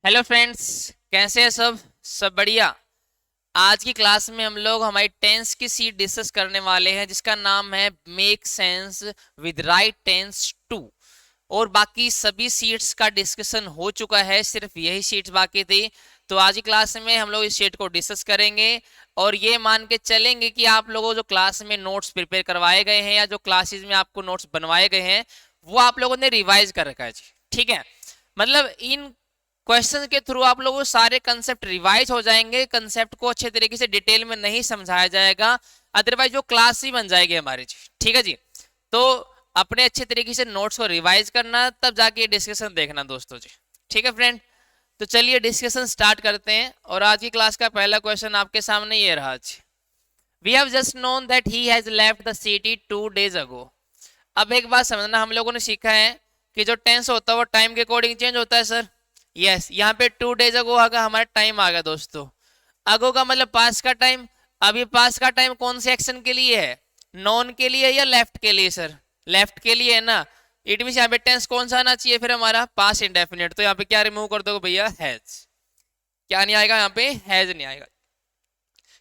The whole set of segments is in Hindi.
हेलो फ्रेंड्स, कैसे हैं सब बढ़िया। आज की क्लास में हम लोग हमारी टेंस की सीट डिस्कस करने वाले हैं जिसका नाम है make sense with right tense two. और बाकी सभी सीट्स का डिस्कशन हो चुका है, सिर्फ यही सीट्स बाकी थी। तो आज की क्लास में हम लोग इस सीट को डिस्कस करेंगे और ये मान के चलेंगे कि आप लोगों जो क्लास में नोट्स प्रिपेयर करवाए गए हैं या जो क्लासेस में आपको नोट्स बनवाए गए हैं वो आप लोगों ने रिवाइज कर रखा है जी। ठीक है, मतलब इन क्वेश्चन के थ्रू आप लोगों को सारे कंसेप्ट रिवाइज हो जाएंगे। कंसेप्ट को अच्छे तरीके से डिटेल में नहीं समझाया जाएगा, अदरवाइज वो क्लास ही बन जाएगी हमारी जी। ठीक है जी, तो अपने अच्छे तरीके से नोट्स को रिवाइज करना, तब जाके डिस्कशन देखना दोस्तों जी। ठीक है फ्रेंड, तो चलिए डिस्कशन स्टार्ट करते हैं। और आज की क्लास का पहला क्वेश्चन आपके सामने ये रहा जी। We have just known that he has left the city 2 days ago। अब एक बात समझना, हम लोगों ने सीखा है कि जो टेंस होता है वो टाइम के अकॉर्डिंग चेंज होता है सर। यस, यहाँ पे 2 days ago आगा हमारा टाइम आ गया दोस्तों। अगो का मतलब पास का टाइम। अब ये पास का टाइम कौन से एक्शन के लिए है? नॉन के लिए या लेफ्ट के लिए सर? लेफ्ट के लिए है ना। इट मीन यहाँ पे टेंस कौन सा आना चाहिए फिर हमारा? पास इंडेफिनिट। तो यहाँ पे क्या रिमूव कर दोगे भैया? हैज। क्या नहीं आएगा यहाँ पे? हैज नहीं आएगा,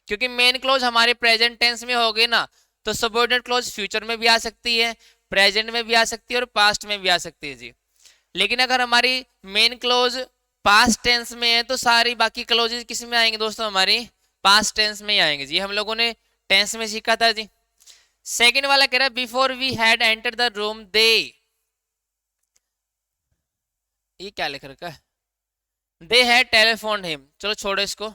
क्योंकि मेन क्लोज हमारे प्रेजेंट टेंस में होगी ना। तो सबऑर्डिनेट क्लोज फ्यूचर में भी आ सकती है, प्रेजेंट में भी आ सकती है और पास्ट में भी आ सकती है जी। लेकिन अगर हमारी मेन क्लोज पास्ट टेंस में है तो सारी बाकी क्लोजेज किस में आएंगे दोस्तों? हमारी पास्ट टेंस में ही आएंगे जी। हम लोगों ने टेंस में सीखा था जी। सेकंड वाला कह रहा है before we had enter the room they. ये क्या लिख रखा है? They had telephone him. चलो छोड़ो इसको,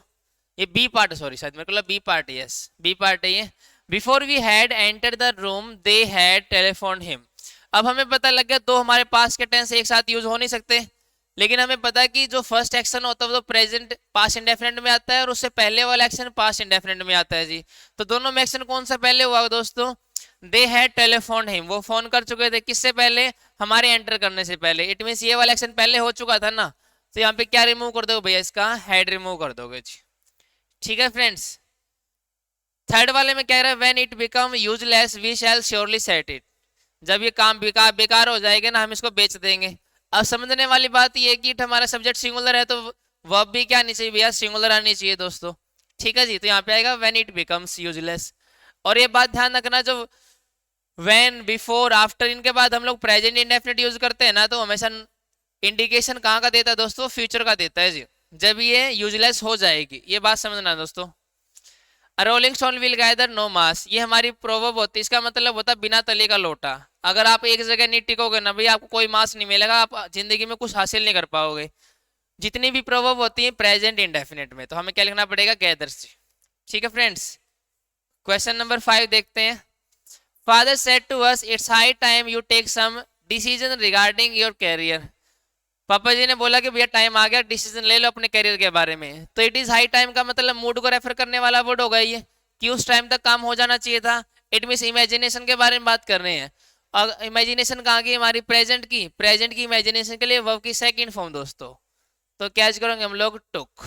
ये बी पार्ट, सॉरी शायद मेरे को लगा B part. Yes, B part है ये। Before we had enter the room they had telephone him. अब हमें पता लग गया दो हमारे पास के टेंस एक साथ यूज हो नहीं सकते, लेकिन हमें पता है कि जो फर्स्ट एक्शन होता है वो तो प्रेजेंट पास्ट इंडेफिनिट में आता है और उससे पहले वाला एक्शन पास्ट इंडेफिनिट में आता है जी। तो दोनों में एक्शन कौन सा पहले हुआ दोस्तों? दे हैड टेलीफोन हिम, वो फोन कर चुके थे किससे पहले? हमारे एंटर करने से पहले। इट मीन ये वाला एक्शन पहले हो चुका था ना। तो यहाँ पे क्या रिमूव कर दोगे भैया? इसका हेड रिमूव कर दोगे जी। ठीक है फ्रेंड्स। थर्ड वाले में कह रहा है when it become useless we shall surely set it. जब ये काम बेकार बेकार हो जाएगा ना, हम इसको बेच देंगे। अब समझने वाली बात ये है कि हमारा सब्जेक्ट सिंगुलर है तो वर्ब भी क्या आनी चाहिए भैया? सिंगुलर आनी चाहिए दोस्तों। ठीक है जी, तो यहाँ पे आएगा व्हेन इट बिकम्स यूजलेस। और ये बात ध्यान रखना, जो व्हेन बिफोर आफ्टर इनके बाद हम लोग प्रेजेंट इंडेफिनिट यूज करते हैं ना, तो हमेशा इंडिकेशन कहाँ का देता है दोस्तों? फ्यूचर का देता है जी, जब ये यूजलेस हो जाएगी। ये बात समझना दोस्तों। Rolling stone will gather no moss, ये हमारी प्रोवर्ब होती है। इसका मतलब होता है बिना तले का लोटा। अगर आप एक जगह नहीं टिकोगे ना भैया, आपको कोई मास नहीं मिलेगा, आप जिंदगी में कुछ हासिल नहीं कर पाओगे। जितनी भी प्रोवर्ब होती है प्रेजेंट इंडेफिनिट में, तो हमें क्या लिखना पड़ेगा? गैदर्स। ठीक है फ्रेंड्स, क्वेश्चन नंबर 5 देखते हैं। Father said to us it's high time you take some decision regarding your career. पापा जी ने बोला कि भैया टाइम आ गया, डिसीजन ले लो अपने करियर के बारे में। तो इट इज हाई टाइम का मतलब मूड को रेफर करने वाला वर्ड होगा ये, कि उस टाइम तक काम हो जाना चाहिए था। इट मीन इमेजिनेशन के बारे में बात कर रहे हैं। और इमेजिनेशन कहाँ की? हमारी प्रेजेंट की इमेजिनेशन के लिए वर्ब की सेकंड फॉर्म दोस्तों। तो क्या करेंगे हम लोग? टुक।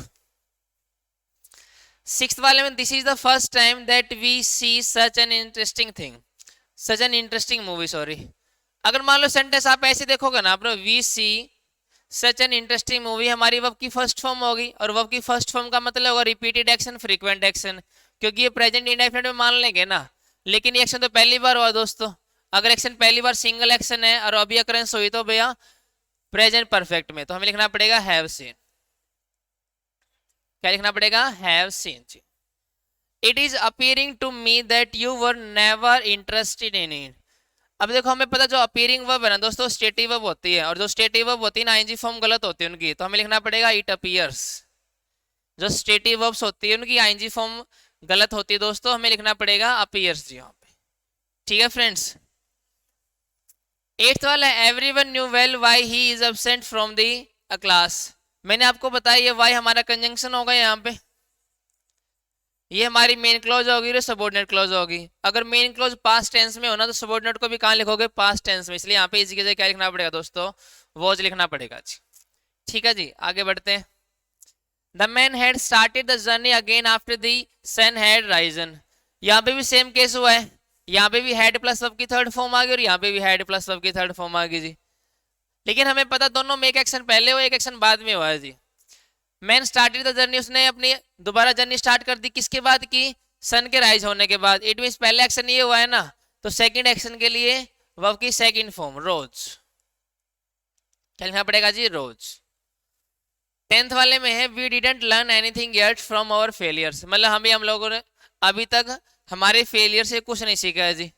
सिक्स्थ वाले में this is the first time that we see such an interesting thing, such an interesting movie, sorry. अगर मान लो सेंटेंस आप ऐसे देखोगे ना, आप we see such an interesting movie, हमारी वर्ब की फर्स्ट फॉर्म होगी। और वर्ब की फर्स्ट फॉर्म का मतलब होगा रिपीटेड एक्शन, फ्रीक्वेंट एक्शन, क्योंकि ये प्रेजेंट इंडेफिनिट में मान लेंगे ना। लेकिन ये एक्शन तो पहली बार हुआ दोस्तों। अगर एक्शन पहली बार सिंगल एक्शन है और अभी अकरेंस हुई तो भैया प्रेजेंट परफेक्ट में, तो हमें लिखना पड़ेगा हैव सीन। क्या लिखना पड़ेगा? Have seen. It is appearing to me that you were never interested in it. अब देखो, हमें पता जो अपीयरिंग वर्ब है ना दोस्तों, स्टेटिव वर्ब होती है। और जो स्टेटिव वर्ब होती है ना, आईएनजी फॉर्म गलत होती है उनकी, तो हमें लिखना पड़ेगा इट अपीयर्स। जो स्टेटिव वर्ब्स होती है उनकी आईएनजी फॉर्म गलत होती है दोस्तों, हमें लिखना पड़ेगा अपीयर्स जी यहाँ पे। ठीक है फ्रेंड्स। एट्थ वाला everyone new well why he is absent from the class. मैंने आपको बताया ये व्हाई हमारा कंजंक्शन होगा यहाँ पे। ये हमारी मेन क्लॉज होगी और सबऑर्डिनेट क्लॉज होगी। अगर मेन क्लॉज पास्ट टेंस में होना तो सबऑर्डिनेट को भी कहाँ लिखोगे? पास्ट टेंस में। इसलिए यहाँ पे इसी की जगह क्या लिखना पड़ेगा दोस्तों? वॉज लिखना पड़ेगा जी। ठीक है जी, आगे बढ़ते हैं। The man had started the journey again after the sun had risen. यहाँ पे भी सेम केस हुआ है। यहाँ पे भी हैड प्लस वर्ब की थर्ड फॉर्म आ गई और यहाँ पे भी हैड प्लस वर्ब की थर्ड फॉर्म आ गई जी। लेकिन हमें पता दोनों में एक एक्शन पहले हुआ एक एक्शन बाद में हुआ है जी। मैन स्टार्टेड द जर्नी, उसने अपनी दोबारा जर्नी स्टार्ट कर दी, किसके बाद की, सन के राइज होने के बाद। इट मीन पहले एक्शन ये हुआ है ना, तो सेकंड एक्शन के लिए वर्ब की सेकंड फॉर्म रोज, क्या लिखना पड़ेगा जी, रोज। 10th वाले में है we didn't learn anything yet from our failures, मतलब हम लोगों ने अभी तक हमारे फेलियर से कुछ नहीं सीखा है जी।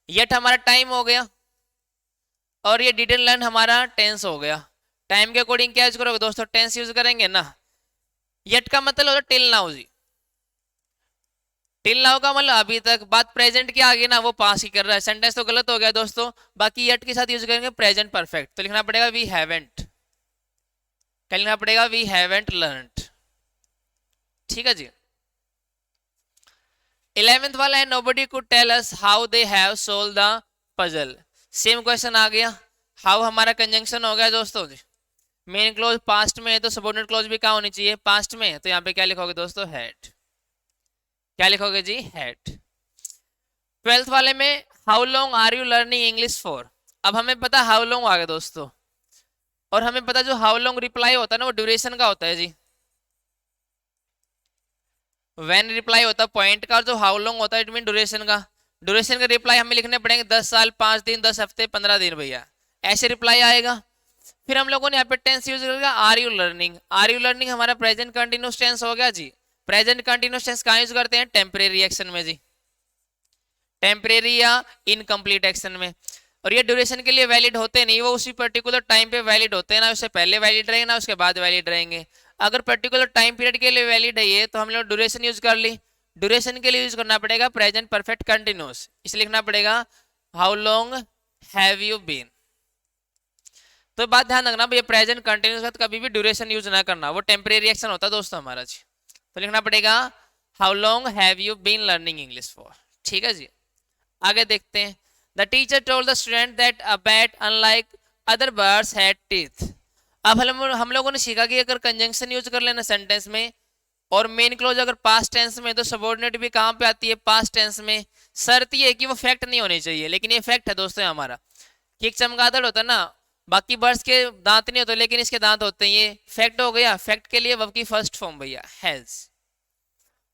येट हमारा टाइम हो गया, और ये डिडंट लर्न हमारा टेंस हो गया। टाइम के अकॉर्डिंग क्या यूज करोगे दोस्तों, टेंस यूज करेंगे ना। येट का मतलब होता है टिल नाउ जी, टिल नाउ का मतलब अभी तक, बात प्रेजेंट की आ गई ना, वो पास ही कर रहा है, सेंटेंस तो गलत हो गया दोस्तों। बाकी येट के साथ यूज करेंगे प्रेजेंट परफेक्ट, तो लिखना पड़ेगा वी हैवेंट, क्या लिखना पड़ेगा, वी हैवेंट लर्नड, ठीक है जी। 11th वाला है nobody could tell us how they have solve the puzzle, same question आ गया। हाउ हमारा कंजंक्शन हो गया दोस्तों जी, मेन क्लोज पास्ट में है तो सबऑर्डिनेट क्लोज भी कहाँ होनी चाहिए, पास्ट में, तो यहाँ पे क्या लिखोगे दोस्तों, हैड, क्या लिखोगे जी, हैड। 12th वाले में how long are you learning English for, अब हमें पता हाउ लॉन्ग आ गया दोस्तों, और हमें पता जो हाउ लॉन्ग रिप्लाई होता है ना वो ड्यूरेशन का होता है जी, व्हेन रिप्लाई होता है पॉइंट का, और जो हाउ लॉन्ग होता है इट मीन ड्यूरेशन का। ड्यूरेशन का रिप्लाई हमें लिखने पड़ेंगे 10 साल, 5 दिन, 10 हफ्ते, 15 दिन, भैया ऐसे रिप्लाई आएगा। फिर हम लोगों ने यहाँ पे टेंस यूज करेगा, are you learning, are you learning हमारा प्रेजेंट कंटिन्यूस टेंस हो गया जी। प्रेजेंट कंटिन्यूस टेंस कहाँ यूज करते हैं, टेम्परेरी एक्शन में जी, टेम्परेरी या इनकम्प्लीट एक्शन में। और ये ड्यूरेशन के लिए वैलिड होते नहीं, वो उसी पर्टिकुलर टाइम पे वैलिड होते हैं, ना उससे पहले वैलिड रहेंगे ना उसके बाद वैलिड रहेंगे। अगर पर्टिकुलर टाइम पीरियड के लिए वैलिड है ये, तो हम लोग ड्यूरेशन यूज कर ली। ड्यूरेशन के लिए यूज करना पड़ेगा प्रेजेंट परफेक्ट कंटिन्यूस, इसलिए लिखना पड़ेगा how long have you been. तो बात ध्यान रखना भैया, प्रेजेंट कंटिन्यूस का कभी भी ड्यूरेशन यूज ना करना, वो टेम्परेरी एक्शन होता है दोस्तों हमारा जी। तो लिखना पड़ेगा how long have you been learning English for, ठीक है जी। आगे देखते हैं, the teacher told the student that a bat unlike other birds had teeth. अब हम लोगों ने सीखा कि अगर कंजंक्शन यूज कर लेना सेंटेंस में, और मेन क्लोज अगर पास्ट टेंस में, तो सबऑर्डिनेट भी कहाँ पे आती है, पास्ट टेंस में। शर्त ये है कि वो फैक्ट नहीं होनी चाहिए, लेकिन ये फैक्ट है दोस्तों हमारा, कि एक चमगादड़ होता है ना, बाकी बर्ड्स के दांत नहीं होते लेकिन इसके दांत होते हैं, ये फैक्ट हो गया। फैक्ट के लिए वर्ब की फर्स्ट फॉर्म भैया हैज।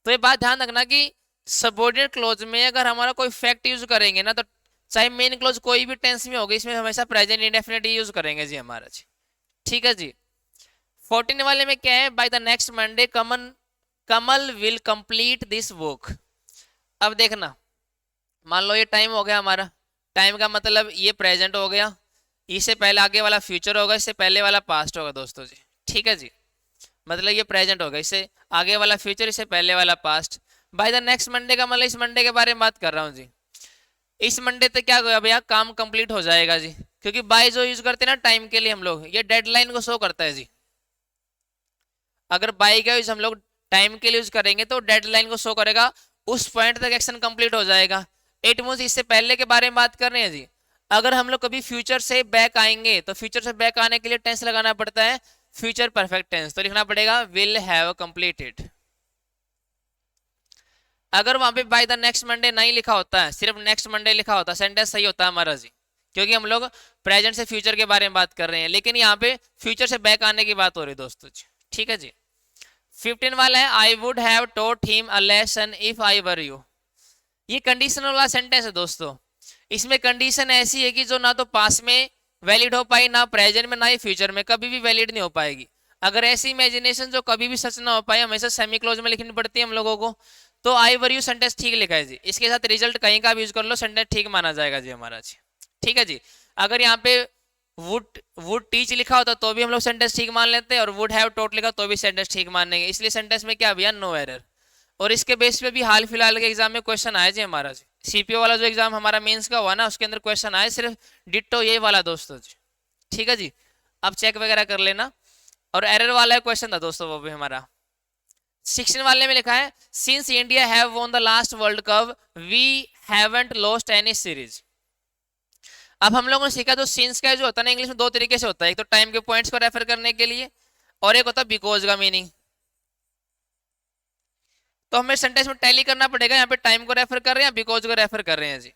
तो ये बात ध्यान रखना कि सबऑर्डिनेट क्लोज में अगर हमारा कोई फैक्ट यूज करेंगे ना, तो चाहे मेन क्लोज कोई भी टेंस में होगी, इसमें हमेशा प्रेजेंट इंडेफिनिट यूज करेंगे जी हमारा जी, ठीक है जी। 14 वाले में क्या है, by the next Monday Kamal will complete this book. अब देखना, मान लो ये टाइम हो गया हमारा, टाइम का मतलब ये प्रेजेंट हो गया, इससे पहले आगे वाला फ्यूचर होगा, इससे पहले वाला पास्ट होगा दोस्तों जी, ठीक है जी। मतलब ये प्रेजेंट होगा, इससे आगे वाला फ्यूचर, इससे पहले वाला past. By the next Monday का मतलब इस मंडे के बारे में बात कर रहा हूँ जी। इस मंडे तक क्या होगा भैया, काम कंप्लीट हो जाएगा जी, क्योंकि बाय जो यूज करते हैं ना टाइम के लिए हम लोग, ये डेडलाइन को शो करता है जी। अगर बाय का यूज हम लोग टाइम के लिए यूज करेंगे तो डेडलाइन को शो करेगा, उस पॉइंट तक एक्शन कंप्लीट हो जाएगा। इट मींस इससे पहले के बारे में बात कर रहे हैं जी। अगर हम लोग कभी फ्यूचर से बैक आएंगे, तो फ्यूचर से बैक आने के लिए टेंस लगाना पड़ता है फ्यूचर परफेक्ट टेंस, तो लिखना पड़ेगा विल हैव कंप्लीटेड। अगर वहां पे बाय द नेक्स्ट मंडे नहीं लिखा होता है, सिर्फ नेक्स्ट मंडे लिखा होता, सेंटेंस सही होता है हमारा जी, क्योंकि हम लोग प्रेजेंट से फ्यूचर के बारे में बात कर रहे हैं, लेकिन यहाँ पे फ्यूचर से बैक आने की बात हो रही है दोस्तों जी, ठीक है जी। 15 वाला है I would have taught him a lesson if I were you. ये कंडीशनल वाला सेंटेंस है दोस्तों, इसमें कंडीशन ऐसी है कि जो ना तो पास में वैलिड हो पाई, ना प्रेजेंट में, ना ही फ्यूचर में, कभी भी वैलिड नहीं हो पाएगी। अगर ऐसी इमेजिनेशन जो कभी भी सच ना हो पाए, हमेशा सेमी क्लोज में लिखनी पड़ती है हम लोगों को, तो आई वर यू सेंटेंस ठीक लिखा है जी, इसके साथ रिजल्ट कहीं का भी यूज कर लो, सेंटेंस ठीक माना जाएगा जी हमारा जी, ठीक है जी। अगर यहाँ पे वुड टीच लिखा होता तो भी हम लोग सेंटेंस ठीक मान लेते हैं, और वुड हैव टॉट लिखा तो भी सेंटेंस ठीक मानेंगे, इसलिए सेंटेंस में क्या भैया, नो एरर। और इसके बेस पे भी हाल फिलहाल के एग्जाम में क्वेश्चन आए जी हमारा जी, सीपीओ वाला जो एग्जाम हमारा मेंस का हुआ ना, उसके अंदर क्वेश्चन आए सिर्फ डिट्टो ये वाला दोस्तों जी, ठीक है जी। अब चेक वगैरह कर लेना। और एरर वाला क्वेश्चन था दोस्तों वो भी हमारा। 16 वाले में लिखा है since India have won the last world cup we haven't lost any series. अब हम लोगों ने सीखा जो सिंस का जो होता है ना इंग्लिश में दो तरीके से होता है, एक तो टाइम के पॉइंट्स को रेफर करने के लिए, और एक होता है बिकॉज का मीनिंग। तो हमें सेंटेंस में टैली करना पड़ेगा, यहाँ पे टाइम को रेफर कर रहे हैं, बिकॉज को रेफर कर रहे हैं जी।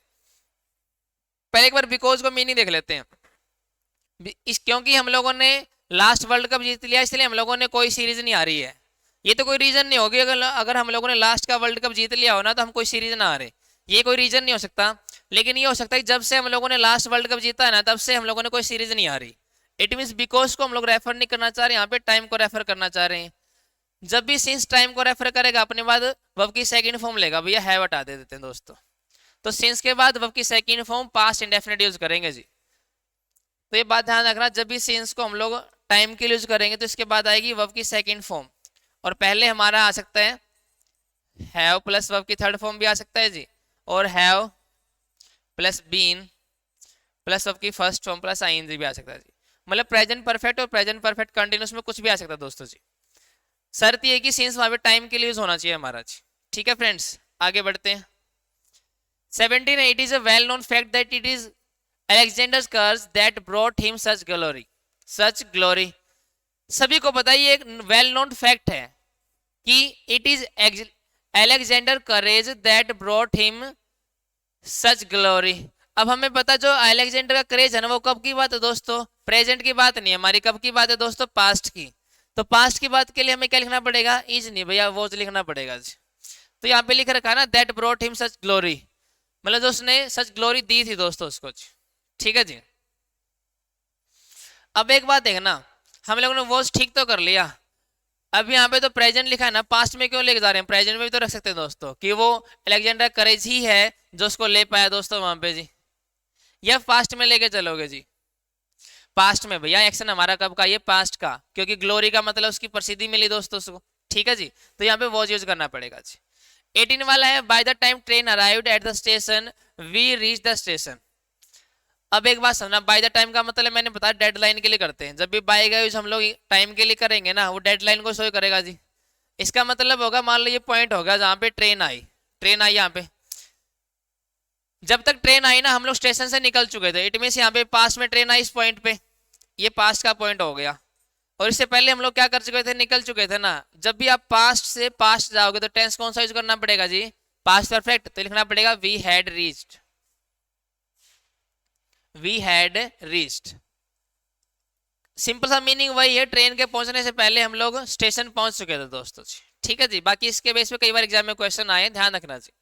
पहले एक बार बिकॉज को मीनिंग देख लेते हैं। क्योंकि हम लोगों ने लास्ट वर्ल्ड कप जीत लिया इसलिए हम लोगों ने कोई सीरीज नहीं आ रही है, ये तो कोई रीजन नहीं होगी। अगर हम लोगों ने लास्ट का वर्ल्ड कप जीत लिया हो ना तो हम कोई सीरीज ना आ रहे, ये कोई रीजन नहीं हो सकता। लेकिन ये हो सकता है जब से हम लोगों ने लास्ट वर्ल्ड कप जीता है ना तब से हम लोगों ने कोई सीरीज नहीं आ रही। इट मीन बिकॉज को हम लोग रेफर नहीं करना चाह रहे, यहाँ पे टाइम को रेफर करना चाह रहे हैं। जब भी सिंस टाइम को रेफर करेगा अपने बाद वर्ब की सेकंड फॉर्म लेगा, भैया हैव हटा दे देते हैं दोस्तों। तो सिंस के बाद वर्ब की second form past indefinite use करेंगे जी। तो ये बात ध्यान रखना, जब भी सिंस को हम लोग टाइम के लिए यूज करेंगे तो इसके बाद आएगी वर्ब की सेकंड फॉर्म, और पहले हमारा आ सकता है हैव प्लस वर्ब की थर्ड फॉर्म भी आ सकता है जी, और have plus been plus verb की फर्स्ट फॉर्म प्लस आईएनजी भी आ सकता है जी। मतलब प्रेजेंट परफेक्ट और प्रेजेंट परफेक्ट कंटिन्यूस में कुछ भी आ सकता है दोस्तों जी। शर्त ये कि सिंस वहां पे टाइम के लिए यूज होना चाहिए हमारा जी। ठीक है फ्रेंड्स, आगे बढ़ते हैं। 17 it is a well known fact that it is Alexander's curse that brought him such glory. Such glory. सभी को पता है, ये एक वेल नोन फैक्ट है कि it is Alexander courage that brought him such glory. अब हमें पता जो अलेक्जेंडर का करेज है ना वो कब की बात है दोस्तों, प्रेजेंट की बात नहीं है हमारी, कब की बात है दोस्तों, पास्ट की। तो पास्ट की बात के लिए हमें क्या लिखना पड़ेगा, इज नहीं भैया वो लिखना पड़ेगा जी। तो यहाँ पे लिख रखा है ना that brought him such glory, मतलब जो उसने सच ग्लोरी दी थी दोस्तों उसको जी। ठीक है जी। अब एक बात देखना, हम लोगों ने वॉज ठीक तो कर लिया, अब यहाँ पे तो प्रेजेंट लिखा है ना, पास्ट में क्यों लेके जा रहे हैं, प्रेजेंट में भी तो रख सकते हैं दोस्तों कि वो अलेक्जेंडर करेज ही है जो उसको ले पाया दोस्तों वहां पे जी। या पास्ट में लेके चलोगे जी, पास्ट में भैया एक्शन हमारा कब का, ये पास्ट का, क्योंकि ग्लोरी का मतलब उसकी प्रसिद्धि मिली दोस्तों उसको। ठीक है जी, तो यहाँ पे वॉज यूज करना पड़ेगा जी। 18 वाला है by the time train arrived at the station we reach the station. अब एक बात समझना, बाय द टाइम का मतलब मैंने बताया डेडलाइन के लिए करते हैं, जब भी बाय का यूज हम लोग टाइम के लिए करेंगे ना वो डेडलाइन को शो करेगा जी। इसका मतलब होगा मान लो ये पॉइंट होगा जहां पे ट्रेन आई, ट्रेन आई यहाँ पे, जब तक ट्रेन आई ना हम लोग स्टेशन से निकल चुके थे, इट मीन यहाँ पे पास में ट्रेन आई इस पॉइंट पे, ये पास्ट का पॉइंट हो गया। और इससे पहले हम लोग क्या कर चुके थे, निकल चुके थे ना। जब भी आप पास्ट से पास्ट जाओगे तो टेंस कौन सा यूज करना पड़ेगा जी, पास्ट परफेक्ट, तो लिखना पड़ेगा we had reached, we had reached. Simple सा मीनिंग वही है, ट्रेन के पहुंचने से पहले हम लोग स्टेशन पहुंच चुके थे दोस्तों जी। ठीक है जी, बाकी इसके बेस पे कई बार एग्जाम में क्वेश्चन आए, ध्यान रखना जी।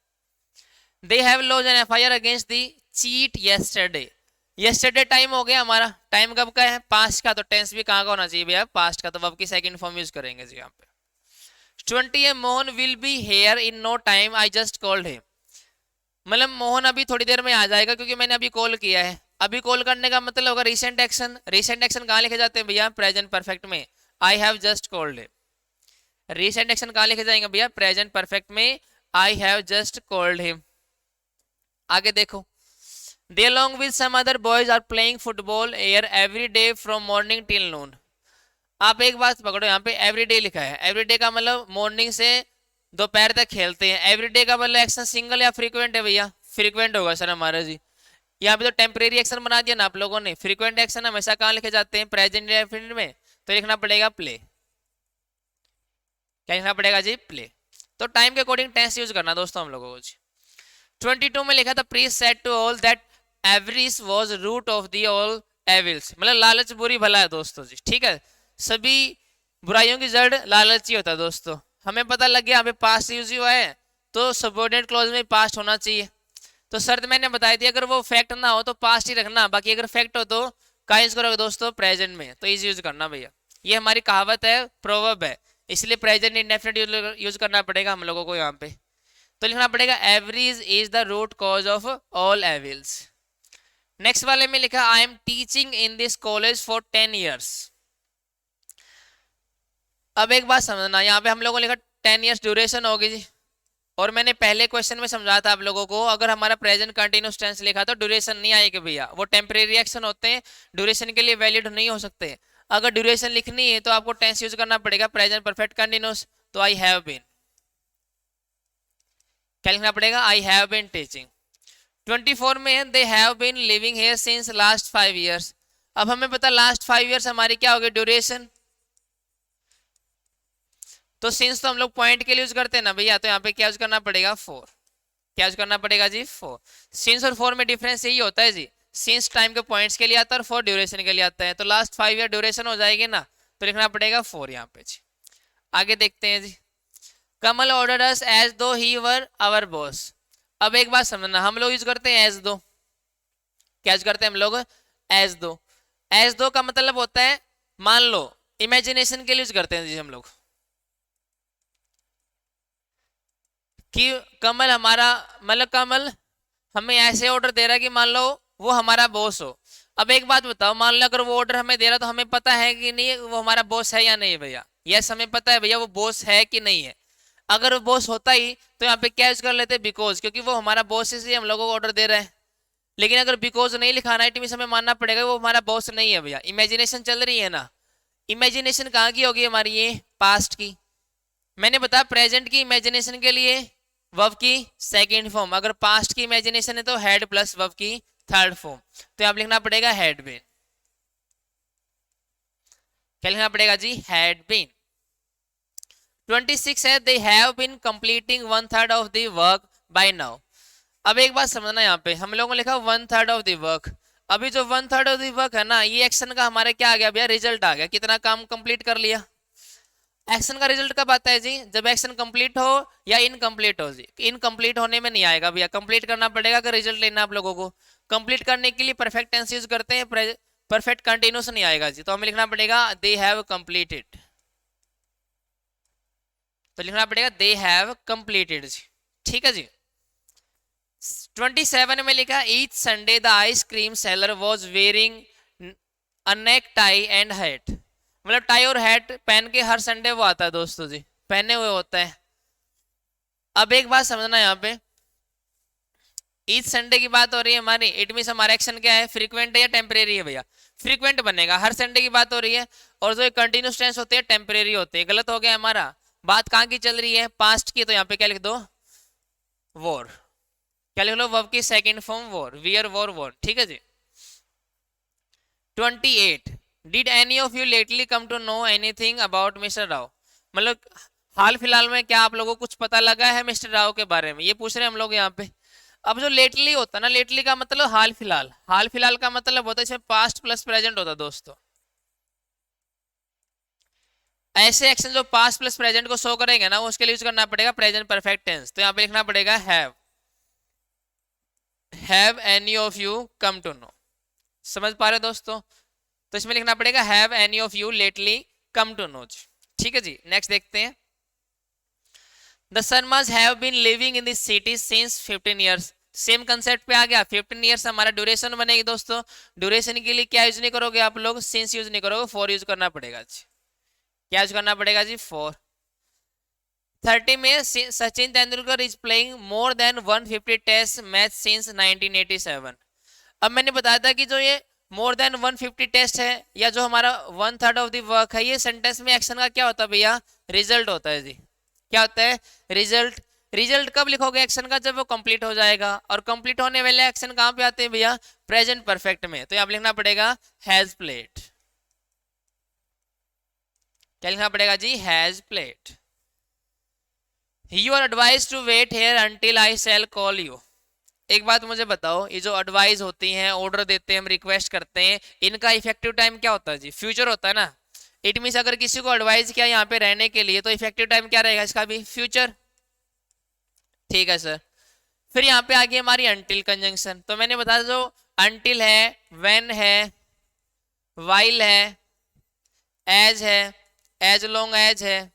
They have launched an FIR against the cheat yesterday. Yesterday time हो गया हमारा, टाइम कब का है, पास्ट का, तो टेंस भी कहाँ का होना चाहिए भैया, पास्ट का, तो वर्ब की सेकंड फॉर्म यूज करेंगे जी यहाँ पे। 20 Mohan will be here in no time I just called him, मतलब मोहन अभी थोड़ी देर में आ जाएगा क्योंकि मैंने अभी कॉल किया है। अभी कॉल करने का मतलब होगा रिसेंट एक्शन, रिसेंट एक्शन कहाँ लिखे जाते हैं भैया, प्रेजेंट परफेक्ट में, आई have just called him. Recent action कहाँ लिखे जाएंगे भैया, प्रेजेंट परफेक्ट में, आई हैव जस्ट कॉल्ड हिम। आगे देखो, they along with some other boys are playing football here every day from morning till noon। आप एक बात पकड़ो, यहाँ पे एवरीडे लिखा है, एवरीडे का मतलब मॉर्निंग से दोपहर तक खेलते हैं, एवरीडे का मतलब एक्शन सिंगल या फ्रीक्वेंट है भैया, फ्रीक्वेंट होगा सर हमारा जी। यहाँ पे तो टेम्परेरी एक्शन बना दिया ना आप लोगों ने, फ्रीक्वेंट एक्शन हमेशा कहाँ लिखे जाते हैं, प्रेजेंट इंडेफिनिट में, तो लिखना पड़ेगा प्ले। क्या लिखना पड़ेगा जी, प्ले। तो टाइम के अकॉर्डिंग टेंस यूज करना दोस्तों हम लोगों को जी। 22 में लिखा था priest said to all that avarice was root of the all evils, मतलब लालच बुरी भला है दोस्तों जी। ठीक है, सभी बुराइयों की जड़ लालच ही होता है दोस्तों। हमें पता लग गया यहाँ पे पास्ट यूज हुआ है तो सबऑर्डिनेट क्लॉज में पास्ट होना चाहिए। तो शर्त मैंने बताई थी, अगर वो फैक्ट ना हो तो पास्ट ही रखना, बाकी अगर फैक्ट हो तो क्या यूज करोगे दोस्तों, प्रेजेंट में, तो इज यूज करना भैया। ये हमारी कहावत है, प्रोवर्ब है, इसलिए प्रेजेंट इंडेफिनिट यूज करना पड़ेगा हम लोगों को यहाँ पे। तो लिखना पड़ेगा avarice is the root cause of all evils. Next वाले में लिखा I am teaching in this college for 10 years। अब एक बात समझना, यहाँ पे हम लोगों ने लिखा 10 years ड्यूरेशन होगी जी, और मैंने पहले क्वेश्चन में समझाया था आप लोगों को, अगर हमारा प्रेजेंट कंटिन्यूस टेंस लिखा तो ड्यूरेशन नहीं आएगी भैया, वो टेम्परेरी एक्शन होते हैं, ड्यूरेशन के लिए वैलिड नहीं हो सकते। अगर ड्यूरेशन लिखनी है तो आपको टेंस यूज करना पड़ेगा प्रेजेंट परफेक्ट कंटिन्यूस, तो आई हैव बीन, क्या लिखना पड़ेगा, आई हैव बीन टीचिंग। 24 में they have been living here since last 5 years। अब हमें पता लास्ट 5 years हमारी क्या होगी, ड्यूरेशन, तो सिंस तो हम लोग पॉइंट के लिए यूज करते हैं ना भैया, तो यहाँ पे क्या यूज करना पड़ेगा, 4। क्या यूज करना पड़ेगा जी, 4। सिंस और 4 में डिफरेंस यही होता है जी, सिंस टाइम के पॉइंट्स के लिए आता है और फॉर ड्यूरेशन के लिए आता है, तो लास्ट 5 ईयर ड्यूरेशन हो जाएगी ना, तो लिखना पड़ेगा 4 यहाँ पे जी। आगे देखते हैं जी। कमल ऑर्डर अस एज दो ही वर आवर बॉस। अब एक बात समझना, हम लोग यूज करते हैं एज दो, क्या यूज करते हैं हम लोग, एज दो। एज दो का मतलब होता है मान लो, इमेजिनेशन के लिए यूज करते हैं जी हम लोग कि कमल हमारा, मतलब कमल हमें ऐसे ऑर्डर दे रहा है कि मान लो वो हमारा बॉस हो। अब एक बात बताओ, मान लो अगर वो ऑर्डर हमें दे रहा तो हमें पता है कि नहीं वो हमारा बॉस है या नहीं भैया, यस हमें पता है भैया वो बॉस है कि नहीं है। अगर वो बॉस होता ही तो यहाँ पे क्या यूज कर लेते, बिकॉज, क्योंकि वो हमारा बॉस है इसलिए हम लोगों को ऑर्डर दे रहा है। लेकिन अगर बिकॉज नहीं लिखाना है इट मींस हमें मानना पड़ेगा वो हमारा बॉस नहीं है भैया, इमेजिनेशन चल रही है ना। इमेजिनेशन कहाँ की होगी हमारी, ये पास्ट की। मैंने बताया प्रेजेंट की इमेजिनेशन के लिए वर्ब की सेकंड फॉर्म, अगर पास्ट की इमेजिनेशन है तो हैड प्लस वर्ब की थर्ड फॉर्म, तो यहाँ लिखना पड़ेगा हैड बीन। क्या लिखना पड़ेगा जी, हैड बीन। 26 है they have been completing 1/3 of the work by now. अब एक बात समझना, यहाँ पे हम लोगों ने लिखा 1/3 ऑफ द वर्क। अभी जो 1/3 ऑफ द वर्क है ना, ये एक्शन का हमारे क्या आ गया भैया, रिजल्ट आ गया, कितना काम कंप्लीट कर लिया। एक्शन का रिजल्ट कब आता है जी, जब एक्शन कंप्लीट हो या इनकम्प्लीट हो जी। इनकम्प्लीट होने में नहीं आएगा भैया, कंप्लीट करना पड़ेगा अगर रिजल्ट लेना आप लोगों को। कंप्लीट करने के लिए परफेक्ट टेंस यूज करते हैं, परफेक्ट कंटिन्यूस नहीं आएगा जी, तो हमें लिखना पड़ेगा दे हैव कंप्लीटेड। तो लिखना पड़ेगा दे हैव कंप्लीटेड जी, ठीक है जी। 27 में लिखा each Sunday the ice cream seller was wearing a neck tie and hat. मतलब टाई और हैट पहन के हर संडे वो आता है दोस्तों जी, पहने हुए होता है। अब एक बात समझना, यहाँ पे ईच संडे की बात हो रही है हमारी, इट मींस हमारा एक्शन क्या है, फ्रीक्वेंट है या टेम्परेरी है भैया, फ्रीक्वेंट बनेगा। हर संडे की बात हो रही है और जो कंटिन्यूस टेंस होते हैं टेम्परेरी होते हैं, गलत हो गया हमारा। बात कहाँ की चल रही है, पास्ट की, तो यहाँ पे क्या लिख दो, वॉर। क्या लिख लो, वर्ब की second form wore, wear wore wore, ठीक है जी। 28 did any of you lately come to know anything about mister Rao. मतलब हाल फिलहाल में क्या आप लोगों को कुछ पता लगा है मिस्टर राव के बारे में, ये पूछ रहे हैं हम लोग यहाँ पे। अब जो लेटली होता है ना, लेटली का मतलब हाल फिलहाल, हाल फिलहाल का मतलब होता है इसमें पास्ट प्लस प्रेजेंट होता है दोस्तों। ऐसे एक्शन जो पास्ट प्लस प्रेजेंट को शो करेंगे ना, उसके लिए यूज करना पड़ेगा प्रेजेंट परफेक्ट टेंस, तो यहाँ पे लिखना पड़ेगा have any of you come to know. समझ पा रहे दोस्तों, तो इसमें लिखना पड़ेगा have any of you lately come to know, ठीक है जी। नेक्स्ट देखते हैं, the Sharmas have been living in this city since 15 years. Same concept पे आ गया, 15 इयर्स हमारा ड्यूरेशन बनेगी दोस्तों। ड्यूरेशन के लिए क्या यूज नहीं करोगे आप लोग, सिंस यूज नहीं करोगे, फॉर यूज करना पड़ेगा जी। क्या यूज करना पड़ेगा जी, फॉर। 30 में Sachin Tendulkar is playing more than 150 test match since 1987। अब मैंने बताया था कि जो ये मोर देन 150 टेस्ट है या जो हमारा 1/3 ऑफ द वर्क है, ये सेंटेंस में एक्शन का क्या होता है भैया, रिजल्ट होता है जी। क्या होता है, रिजल्ट। रिजल्ट कब लिखोगे एक्शन का, जब वो कंप्लीट हो जाएगा, और कंप्लीट होने वाले एक्शन कहाँ पे आते हैं भैया, प्रेजेंट परफेक्ट में, तो यहाँ लिखना पड़ेगा हैज प्लेड। क्या लिखना पड़ेगा जी, has played. You are advise to wait here until I shall call you. एक बात मुझे बताओ, ये जो एडवाइस होती हैं, ऑर्डर देते हैं, हम रिक्वेस्ट करते हैं, इनका इफेक्टिव टाइम क्या होता है जी, फ्यूचर होता है ना। इट मींस अगर किसी को एडवाइस किया यहाँ पे रहने के लिए, तो इफेक्टिव टाइम क्या रहेगा इसका भी, फ्यूचर, ठीक है सर। फिर यहाँ पे आ गई हमारी अंटिल कंजंक्शन, तो मैंने बताया जो अंटिल है, व्हेन है, वाइल है, एज है, एज लॉन्ग एज है,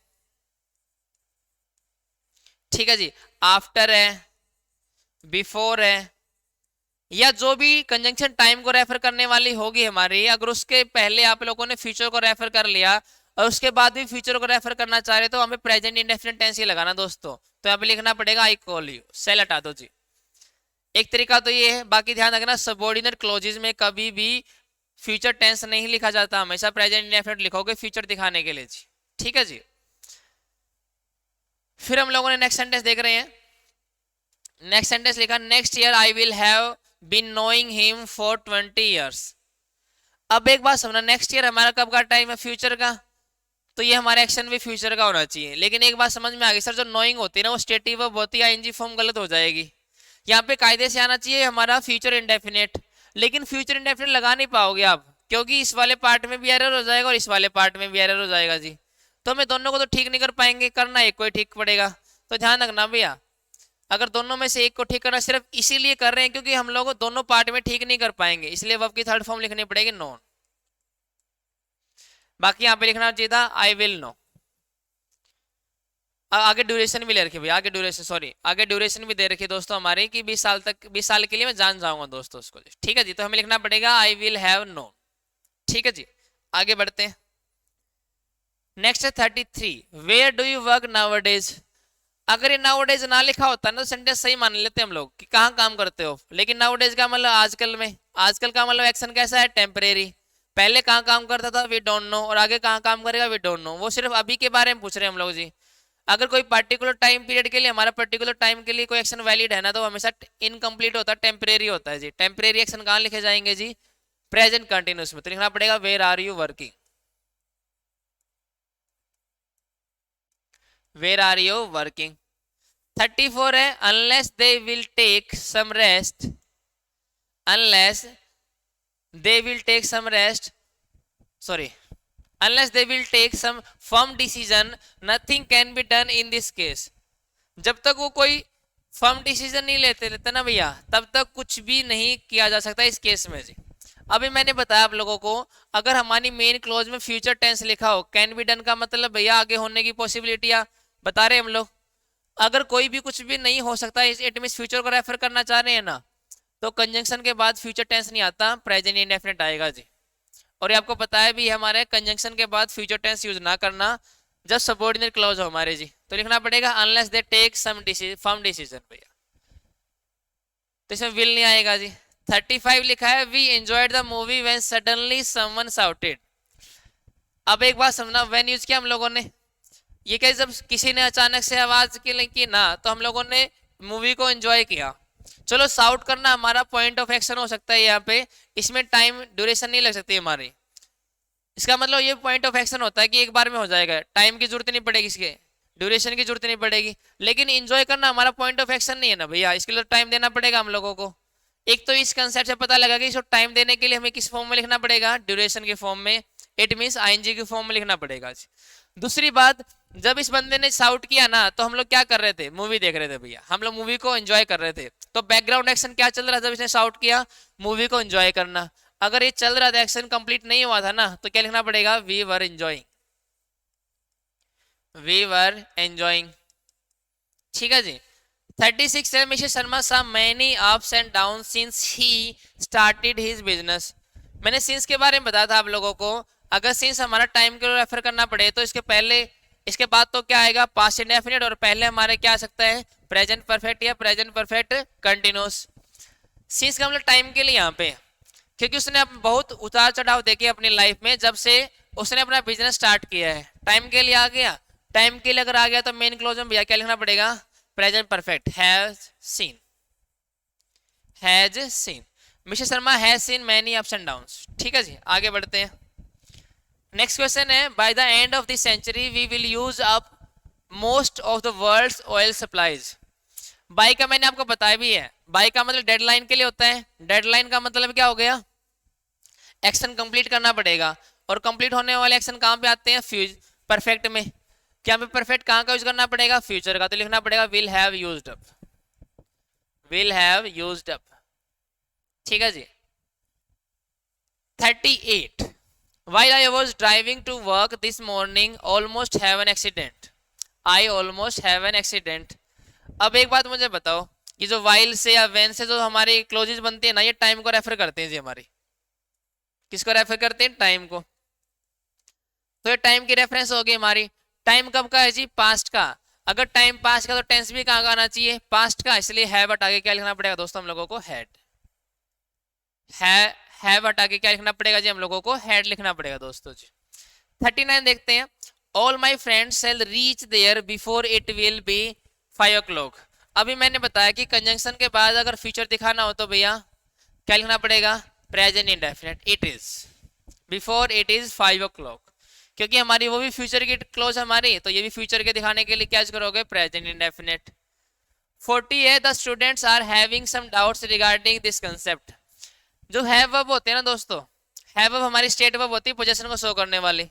ठीक है जी, आफ्टर है, बिफोर है, या जो भी कंजंक्शन टाइम को रेफर करने वाली होगी हमारी, अगर उसके पहले आप लोगों ने फ्यूचर को रेफर कर लिया और उसके बाद भी फ्यूचर को रेफर करना चाह रहे तो हमें प्रेजेंट इंडेफिनिट टेंस ही लगाना दोस्तों। तो यहाँ पे लिखना पड़ेगा आई कॉल यू, सेल हटा दो जी। एक तरीका तो ये है, बाकी ध्यान रखना सबऑर्डिनेट क्लोजेज में कभी भी फ्यूचर टेंस नहीं लिखा जाता, हमेशा प्रेजेंट इंडेफिनिट लिखोगे फ्यूचर दिखाने के लिए जी, ठीक है जी। फिर हम लोगों ने नेक्स्ट सेंटेंस देख रहे हैं। नेक्स्ट सेंटेंस लिखा next year I will have been knowing him for 20 years. अब एक बात समझना, नेक्स्ट ईयर हमारा कब का टाइम है, फ्यूचर का, तो ये हमारा एक्शन भी फ्यूचर का होना चाहिए। लेकिन एक बात समझ में आ गई सर, जो नोइंग होती है ना वो स्टेटिव वर्ब होती है, आईएनजी फॉर्म गलत हो जाएगी। यहाँ पे कायदे से आना चाहिए हमारा फ्यूचर इंडेफिनेट। लेकिन फ्यूचर इंडेफिनिट लगा नहीं पाओगे आप, क्योंकि इस वाले पार्ट में भी एरर हो जाएगा और इस वाले पार्ट में भी एरर हो जाएगा जी। तो हमें दोनों को तो ठीक नहीं कर पाएंगे, करना एक को ही ठीक पड़ेगा। तो ध्यान रखना भैया, अगर दोनों में से एक को ठीक करना सिर्फ इसीलिए कर रहे हैं क्योंकि हम लोग दोनों पार्ट में ठीक नहीं कर पाएंगे, इसलिए वर्ब की थर्ड फॉर्म लिखनी पड़ेगी नोन। बाकी यहाँ पे लिखना चाहिए था आई विल नो। आगे ड्यूरेशन भी ले रखी भैया, आगे ड्यूरेशन, सॉरी आगे ड्यूरेशन भी दे रखी है दोस्तों हमारे कि 20 साल तक, 20 साल के लिए मैं जान जाऊंगा दोस्तों उसको। ठीक है जी, तो हमें लिखना पड़ेगा आई विल हैव नो। ठीक है जी, आगे बढ़ते हैं। नेक्स्ट है 33, where do you work nowadays. अगर ये नाउअडेज ना लिखा होता ना तो सेंटेंस सही मान लेते हम लोग कि कहाँ काम करते हो, लेकिन नाउअडेज का मतलब आजकल में, आजकल का मतलब एक्शन कैसा है, टेम्परेरी। पहले कहाँ काम करता था वी डोंट नो, और आगे कहाँ काम करेगा वी डोंट नो। वो सिर्फ अभी के बारे में पूछ रहे हैं हम लोग जी। अगर कोई पर्टिकुलर टाइम पीरियड के लिए, हमारा पर्टिकुलर टाइम के लिए कोई एक्शन वैलिड है ना, तो हमेशा इनकम्प्लीट होता है, टेम्परेरी होता है जी। टेम्परेरी एक्शन कहाँ लिखे जाएंगे जी, प्रेजेंट कंटिन्यूस में। तो लिखना पड़ेगा where are you working, where are you working. 34 है unless they will take some rest, unless they will take some rest, sorry unless they will take some firm decision nothing can be done in this case। जब तक वो कोई फर्म डिसीजन नहीं लेते ना भैया, तब तक कुछ भी नहीं किया जा सकता इस केस में जी। अभी मैंने बताया आप लोगों को, अगर हमारी मेन क्लॉज में फ्यूचर टेंस लिखा हो, कैन बी डन का मतलब भैया आगे होने की पॉसिबिलिटियां बता रहे हम लोग। अगर कोई भी कुछ भी नहीं हो सकता, इट मींस फ्यूचर को रेफर करना चाह रहे हैं ना, तो कंजंक्शन के बाद फ्यूचर टेंस नहीं आता, प्रेजेंट इंडेफिनिट आएगा जी। और ये आपको पता है भी हमारे कंजंक्शन के बाद फ्यूचर टेंस यूज ना करना जब सबऑर्डिनेट क्लॉज हो हमारे जी। तो लिखना पड़ेगा unless they take some firm decision भैया, तो इसमें विल नहीं आएगा जी। 35 लिखा है we enjoyed the movie when suddenly someone shouted. अब एक बात समझना, व्हेन यूज किया हम लोगों ने, ये क्या जब किसी ने अचानक से आवाज की ना, तो हम लोगों ने मूवी को एंजॉय किया। चलो साउट करना हमारा पॉइंट ऑफ एक्शन हो सकता है यहाँ पे, इसमें टाइम ड्यूरेशन नहीं लग सकती हमारी। इसका मतलब ये पॉइंट ऑफ एक्शन होता है कि एक बार में हो जाएगा, टाइम की जरूरत नहीं पड़ेगी, इसके ड्यूरेशन की जरूरत नहीं पड़ेगी। लेकिन एंजॉय करना हमारा पॉइंट ऑफ एक्शन नहीं है ना भैया, इसके लिए टाइम देना पड़ेगा हम लोगों को। एक तो इस कंसेप्ट से पता लगा कि इसको टाइम देने के लिए हमें किस फॉर्म में लिखना पड़ेगा, ड्यूरेशन के फॉर्म में, इट मींस आईएनजी के फॉर्म में लिखना पड़ेगा। दूसरी बात, जब इस बंदे ने शाउट किया ना, तो हम लोग क्या कर रहे थे, मूवी देख रहे थे भैया, हम लोग मूवी को एंजॉय कर रहे थे। तो बैकग्राउंड एक्शन क्या चल रहा था जब इसने शाउट किया, मूवी को एंजॉय करना। अगर ये चल रहा था, एक्शन कंप्लीट नहीं हुआ था ना, तो क्या लिखना पड़ेगा, we were enjoying, we were enjoying. ठीक है जी। 36 है mister Sharma saw many ups and down since he started his business. मैंने सिंस के बारे में बताया था आप लोगों को, अगर सिंस हमारा टाइम के लिए रेफर करना पड़े तो इसके पहले, इसके बाद तो क्या आएगा, पास्ट इंडेफिनिट, और पहले हमारे क्या आ सकता है, प्रेजेंट परफेक्ट या प्रेजेंट परफेक्ट कंटिन्यूस। सिंस का मतलब टाइम के लिए यहाँ पे, क्योंकि उसने बहुत उतार चढ़ाव देखे अपनी लाइफ में, जब से उसने अपना बिजनेस स्टार्ट किया है। टाइम के लिए आ गया, टाइम के लिए अगर आ गया तो मेन क्लोज में भैया क्या लिखना पड़ेगा, present perfect, has seen, has seen. Mister Sharma has seen many ups and downs. ठीक है जी, आगे बढ़ते हैं। नेक्स्ट क्वेश्चन है by the end of this century we will use up most of the world's oil supplies. By का मैंने आपको बताया भी है, बाय का मतलब डेडलाइन के लिए होता है। डेडलाइन का मतलब क्या हो गया, एक्शन कंप्लीट करना पड़ेगा, और कंप्लीट होने वाले एक्शन कहाँ पे आते हैं, फ्यूज परफेक्ट में। क्या पे परफेक्ट कहाँ का यूज करना पड़ेगा, फ्यूचर का। तो लिखना पड़ेगा will have used up, will have used up. ठीक है जी। 38 while I was driving to work this morning almost have an accident, I almost have an accident। अब एक बात मुझे बताओ, ये जो while से या when से जो हमारी क्लोजेज बनती है ना, ये टाइम को रेफर करते हैं जी। हमारी किसको रेफर करते हैं, टाइम को। तो ये टाइम की रेफरेंस होगी हमारी। टाइम कब का है जी, पास्ट का। अगर टाइम पास्ट का तो टेंस भी कहाँ का आना चाहिए, पास्ट का। इसलिए हैव हटा के क्या लिखना पड़ेगा दोस्तों हम लोगों को, हैड। हैव हटा के क्या लिखना पड़ेगा जी हम लोगों को, हैड लिखना पड़ेगा दोस्तों जी। 39 देखते हैं, all my friends shall reach there before it will be 5 o'clock। अभी मैंने बताया कि कंजंक्शन के बाद अगर फ्यूचर दिखाना हो तो भैया क्या लिखना पड़ेगा, present indefinite, it is, before it is 5 o'clock। क्योंकि हमारी वो भी फ्यूचर की क्लोज हमारी, तो ये भी फ्यूचर के दिखाने के लिए क्या करोगे, प्रेजेंट इंडेफिनिट। 40 है the students are having some doubts regarding this concept. जो हैव वर्ब होते हैं ना दोस्तों, हैव वर्ब हमारी स्टेट वर्ब होती है पोजीशन को शो करने वाली।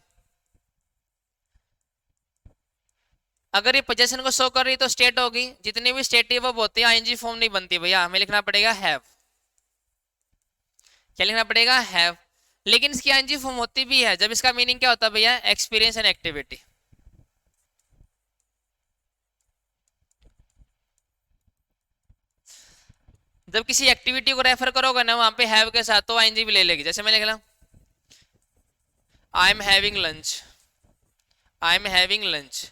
अगर ये पोजीशन को शो कर रही है तो स्टेट होगी, जितनी भी स्टेटिव वर्ब होती है आईएनजी फॉर्म नहीं बनती भैया, हमें लिखना पड़ेगा हैव। क्या लिखना पड़ेगा? हैव। लेकिन इसकी आईएनजी फॉर्म होती भी है जब इसका मीनिंग क्या होता है भैया? Experience and activity. जब किसी एक्टिविटी को रेफर करोगे ना वहां पे हैव के साथ, तो आईएनजी भी ले लेगी। जैसे मैं लिख रहा I am having lunch, I am having lunch.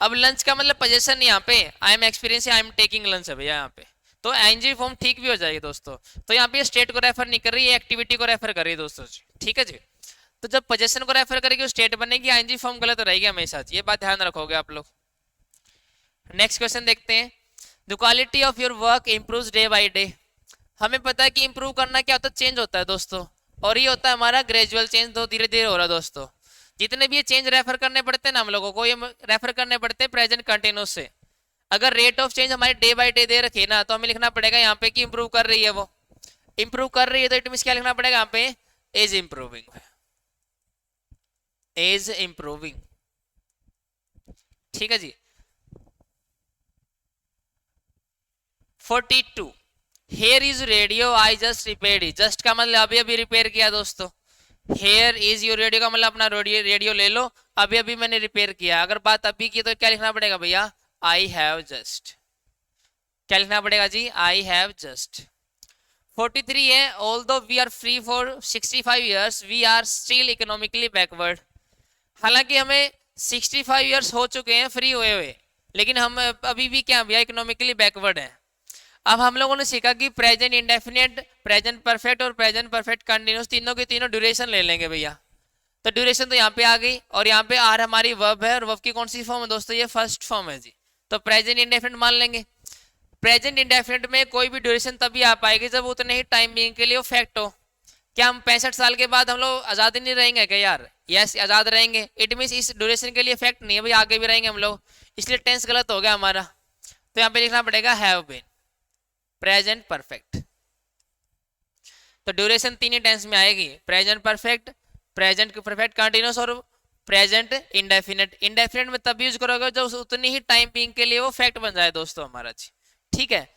अब लंच का मतलब पोजीशन नहीं, यहाँ पे I am experience, I am taking lunch है भैया यहाँ पे, तो आईएनजी फॉर्म ठीक भी हो जाएगी दोस्तों। तो यहाँ पे स्टेट को रेफर नहीं कर रही है, एक्टिविटी को रेफर कर रही है दोस्तों जी, ठीक है जी। तो जब पोजीशन को रेफर करेगी स्टेट बनेगी, आईएनजी फॉर्म गलत रहेगी हमेशा, ये बात ध्यान रखोगे आप लोग। नेक्स्ट क्वेश्चन देखते हैं। The quality of your work improves day by day. हमें पता है कि इंप्रूव करना क्या होता है? चेंज होता है दोस्तों, और ये होता है हमारा ग्रेजुअल चेंज, तो धीरे धीरे हो रहा है दोस्तों। जितने भी ये चेंज रेफर करने पड़ते हैं ना हम लोगों को, ये रेफर करने पड़ते हैं प्रेजेंट कंटिन्यूस से। अगर रेट ऑफ चेंज हमारी डे बाय डे दे रखी ना, तो हमें लिखना पड़ेगा यहाँ पे कि इंप्रूव कर रही है, वो इंप्रूव कर रही है, तो इट मींस क्या लिखना पड़ेगा यहाँ पे? इज इंप्रूविंग, इज इंप्रूविंग, ठीक है जी। 42 here is radio I just repaired it. Just का मतलब अभी अभी रिपेयर किया दोस्तों। हेयर इज योर रेडियो का मतलब अपना रेडियो ले लो, अभी अभी मैंने रिपेयर किया। अगर बात अभी की तो क्या लिखना पड़ेगा भैया? I have just. क्या लिखना पड़ेगा जी? I have just. 43 है although we are free for 65 years we are still economically backward. हालांकि हमें 65 ईयर्स हो चुके हैं फ्री हुए हुए, लेकिन हम अभी भी क्या भैया? इकोनॉमिकली बैकवर्ड है। अब हम लोगों ने सीखा कि प्रेजेंट इंडेफिनिट, प्रेजेंट परफेक्ट और प्रेजेंट परफेक्ट कंटिन्यूस, तीनों की तीनों ड्यूरेशन ले लेंगे भैया। तो ड्यूरेशन तो यहाँ पे आ गई, और यहाँ पे आर हमारी वर्ब है, और वर्ब की कौन सी फॉर्म है दोस्तों? ये फर्स्ट फॉर्म है जी, तो प्रेजेंट इंडेफिनिट मान लेंगे। प्रेजेंट इंडेफिनिट में कोई भी ड्यूरेशन तभी आ पाएगी जब उतने ही टाइम बीइंग के लिए वो फैक्ट हो। क्या हम 65 साल के बाद हम लोग आजाद ही नहीं रहेंगे क्या यार? यस, आजाद रहेंगे। इट मीन इस ड्यूरेशन के लिए फैक्ट नहीं है भाई, आगे भी रहेंगे हम लोग, इसलिए टेंस गलत हो गया हमारा। तो यहाँ पे लिखना पड़ेगा हैव बीन, प्रेजेंट परफेक्ट। तो ड्यूरेशन तीन ही टेंस में आएगी, present perfect, present perfect continuous और प्रेजेंट इंडेफिनिट। इंडेफिनिट में तब यूज करोगे जब उतनी ही टाइम बीइंग के लिए वो फैक्ट बन जाए दोस्तों हमारा जी, ठीक है।